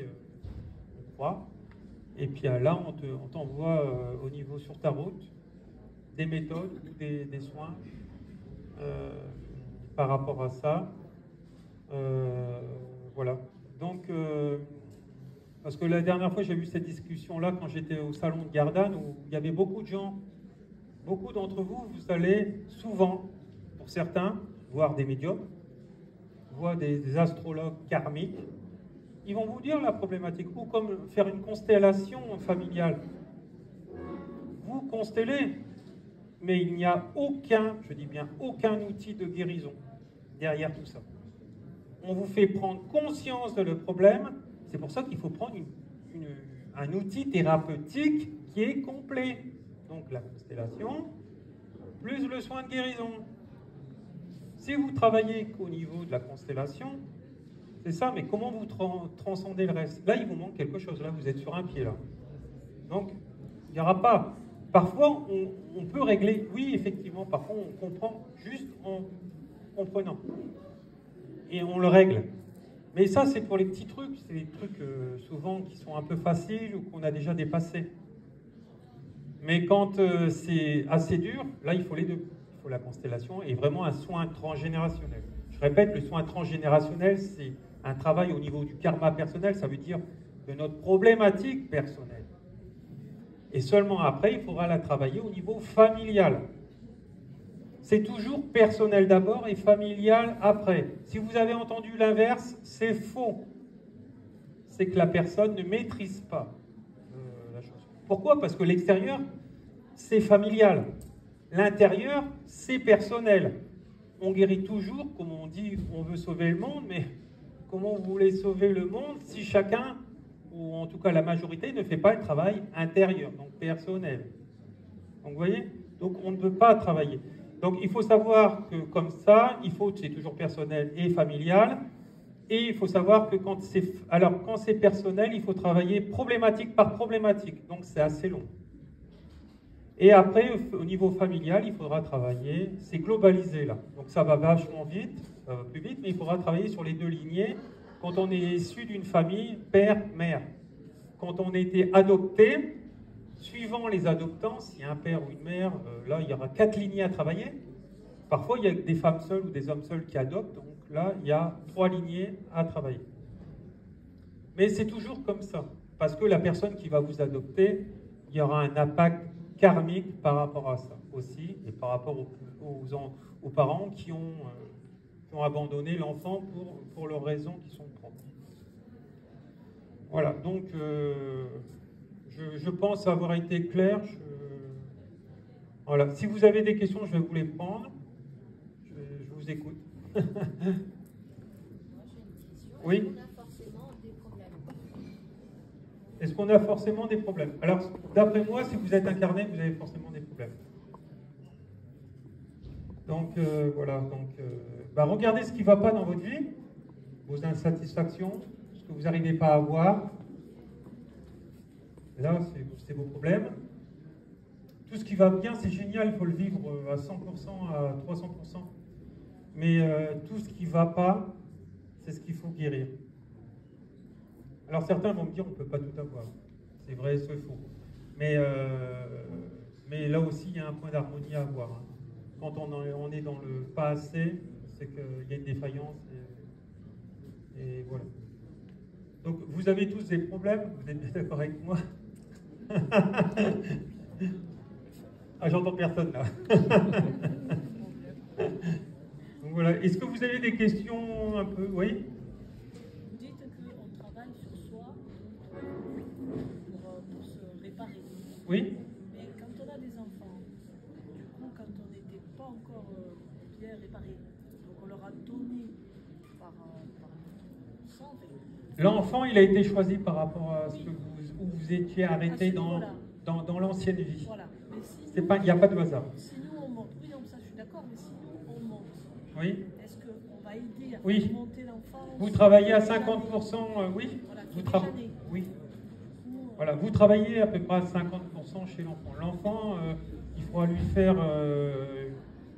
on croit. Et puis là, on t'envoie au niveau sur ta route des méthodes ou des soins par rapport à ça. Voilà. Donc, parce que la dernière fois, j'ai eu cette discussion-là quand j'étais au salon de Gardanne, où il y avait beaucoup de gens, beaucoup d'entre vous, vous allez souvent, pour certains, voir des médiums, voir des astrologues karmiques. Ils vont vous dire la problématique, ou comme faire une constellation familiale. Vous constellez, mais il n'y a aucun, je dis bien aucun outil de guérison derrière tout ça. On vous fait prendre conscience de le problème. C'est pour ça qu'il faut prendre un outil thérapeutique qui est complet. Donc la constellation, plus le soin de guérison. Si vous travaillez qu'au niveau de la constellation, c'est ça, mais comment vous transcendez le reste? Là, il vous manque quelque chose. Là, vous êtes sur un pied, là. Donc, il n'y aura pas... Parfois, on peut régler... Oui, effectivement, parfois, on comprend juste en comprenant. Et on le règle. Mais ça, c'est pour les petits trucs. C'est des trucs souvent qui sont un peu faciles ou qu'on a déjà dépassés. Mais quand c'est assez dur, là, il faut les deux. Il faut la constellation et vraiment un soin transgénérationnel. Je répète, le soin transgénérationnel, c'est un travail au niveau du karma personnel. Ça veut dire de notre problématique personnelle. Et seulement après, il faudra la travailler au niveau familial. C'est toujours personnel d'abord et familial après. Si vous avez entendu l'inverse, c'est faux. C'est que la personne ne maîtrise pas la chose. Pourquoi? Parce que l'extérieur, c'est familial. L'intérieur, c'est personnel. On guérit toujours, comme on dit, on veut sauver le monde, mais comment vous voulez sauver le monde si chacun, ou en tout cas la majorité, ne fait pas le travail intérieur, donc personnel. Donc vous voyez? Donc on ne peut pas travailler. Donc il faut savoir que comme ça, c'est toujours personnel et familial, et il faut savoir que quand c'est personnel, il faut travailler problématique par problématique, donc c'est assez long. Et après, au niveau familial, il faudra travailler, c'est globalisé là, donc ça va vachement vite, ça va plus vite, mais il faudra travailler sur les deux lignées quand on est issu d'une famille père-mère. Quand on a été adopté, suivant les adoptants, s'il y a un père ou une mère, là, il y aura 4 lignées à travailler. Parfois, il y a des femmes seules ou des hommes seuls qui adoptent, donc là, il y a 3 lignées à travailler. Mais c'est toujours comme ça, parce que la personne qui va vous adopter, il y aura un impact karmique par rapport à ça aussi, et par rapport aux parents qui ont abandonné l'enfant pour leurs raisons qui sont propres. Voilà, donc... Je pense avoir été clair. Voilà. Si vous avez des questions, je vais vous les prendre. Je vous écoute. Moi, j'ai une question. Oui. Est-ce qu'on a forcément des problèmes? Est-ce qu'on a forcément des problèmes? Alors, d'après moi, si vous êtes incarné, vous avez forcément des problèmes. Donc, voilà. Donc, regardez ce qui ne va pas dans votre vie, vos insatisfactions, ce que vous n'arrivez pas à avoir. Là, c'est vos problèmes. Tout ce qui va bien, c'est génial, il faut le vivre à 100%, à 300%. Mais tout ce qui ne va pas, c'est ce qu'il faut guérir. Alors certains vont me dire, on ne peut pas tout avoir. C'est vrai, c'est faux. Mais là aussi, il y a un point d'harmonie à avoir. Hein. Quand on est dans le pas assez, c'est qu'il y a une défaillance. Et voilà. Donc, vous avez tous des problèmes, vous êtes bien d'accord avec moi? Ah, j'entends personne là. Donc voilà. Est-ce que vous avez des questions un peu? Oui? Vous dites qu'on travaille sur soi pour se réparer. Oui? Mais quand on a des enfants, du coup, quand on n'était pas encore bien réparé, donc on leur a donné par notre sang, L'enfant, il a été choisi par rapport à ce que où vous étiez arrêté voilà. dans l'ancienne vie. Voilà. Mais si Il n'y a pas de hasard. Si nous on monte, oui, non, ça je suis d'accord, mais si nous on monte, Oui. est-ce qu'on va aider à Oui. faire monter l'enfant? Vous travaillez à déjà 50%, oui. Voilà, qui Vous est déjà né. Oui. Nous, Voilà, vous travaillez à peu près à 50% chez l'enfant. L'enfant, il faudra lui faire,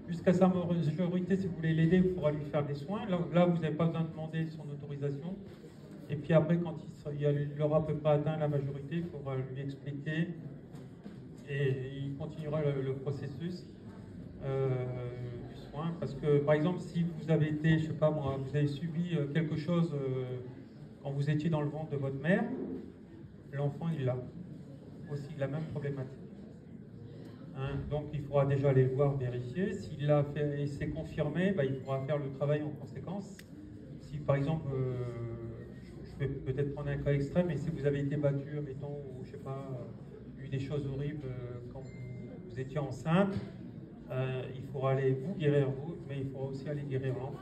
jusqu'à sa majorité, si vous voulez l'aider, il faudra lui faire des soins. Là vous n'avez pas besoin de demander son autorisation. Et puis après, quand il aura à peu près atteint la majorité, il faudra lui expliquer. Et il continuera le processus du soin. Parce que, par exemple, si vous avez été, je sais pas moi, vous avez subi quelque chose quand vous étiez dans le ventre de votre mère, l'enfant, il a aussi la même problématique. Hein, donc, il faudra déjà aller le voir, vérifier. S'il l'a fait et c'est confirmé, bah, il faudra faire le travail en conséquence. Si, par exemple, je vais peut-être prendre un cas extrême, mais si vous avez été battu, admettons, ou je sais pas, eu des choses horribles quand vous étiez enceinte, il faudra aller vous guérir vous, mais il faudra aussi aller guérir l'enfant.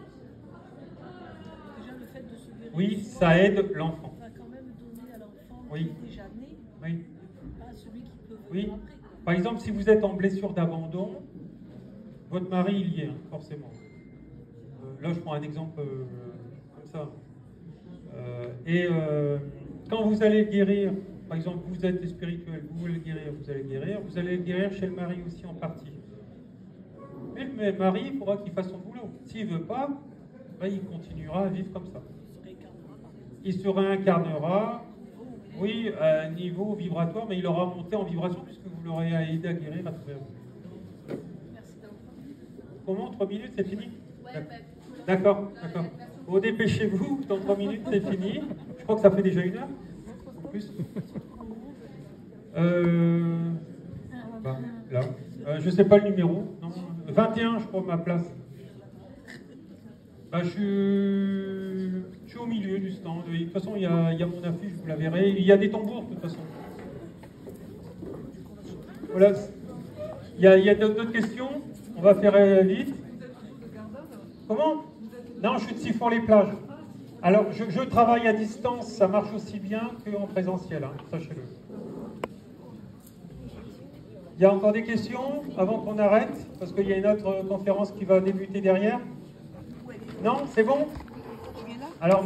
déjà le fait de se guérir, Oui, ça aide l'enfant. on va quand même donner à l'enfant Oui. qui est déjà né, Oui. pas à celui qui peut venir Oui. après. Quoi. Par exemple, si vous êtes en blessure d'abandon, votre mari, il y est, hein, forcément. Là, je prends un exemple comme ça. Quand vous allez guérir, par exemple, vous êtes spirituel, vous voulez le guérir, vous allez le guérir chez le mari aussi en partie. Mais le mari, il faudra qu'il fasse son boulot. S'il ne veut pas, ben, il continuera à vivre comme ça. Il se réincarnera, oui, à un niveau vibratoire, mais il aura monté en vibration puisque vous l'aurez aidé à guérir à travers vous. Merci d'entendre. Comment, 3 minutes, c'est fini? Ouais, D'accord, d'accord. Bon, dépêchez-vous, dans 3 minutes, c'est fini. Je crois que ça fait déjà 1 heure. En plus. Bah, là. Je ne sais pas le numéro. Non, 21, je crois, ma place. Bah, je suis au milieu du stand. De toute façon, il y a mon affiche, vous la verrez. Il y a des tambours, de toute façon. Voilà. Il y a d'autres questions? On va faire vite. Comment? Non, je suis de Sifour-les-Plages. Alors, je travaille à distance, ça marche aussi bien qu'en présentiel, hein, sachez-le. Il y a encore des questions avant qu'on arrête? Parce qu'il y a une autre conférence qui va débuter derrière. Non, c'est bon? Alors,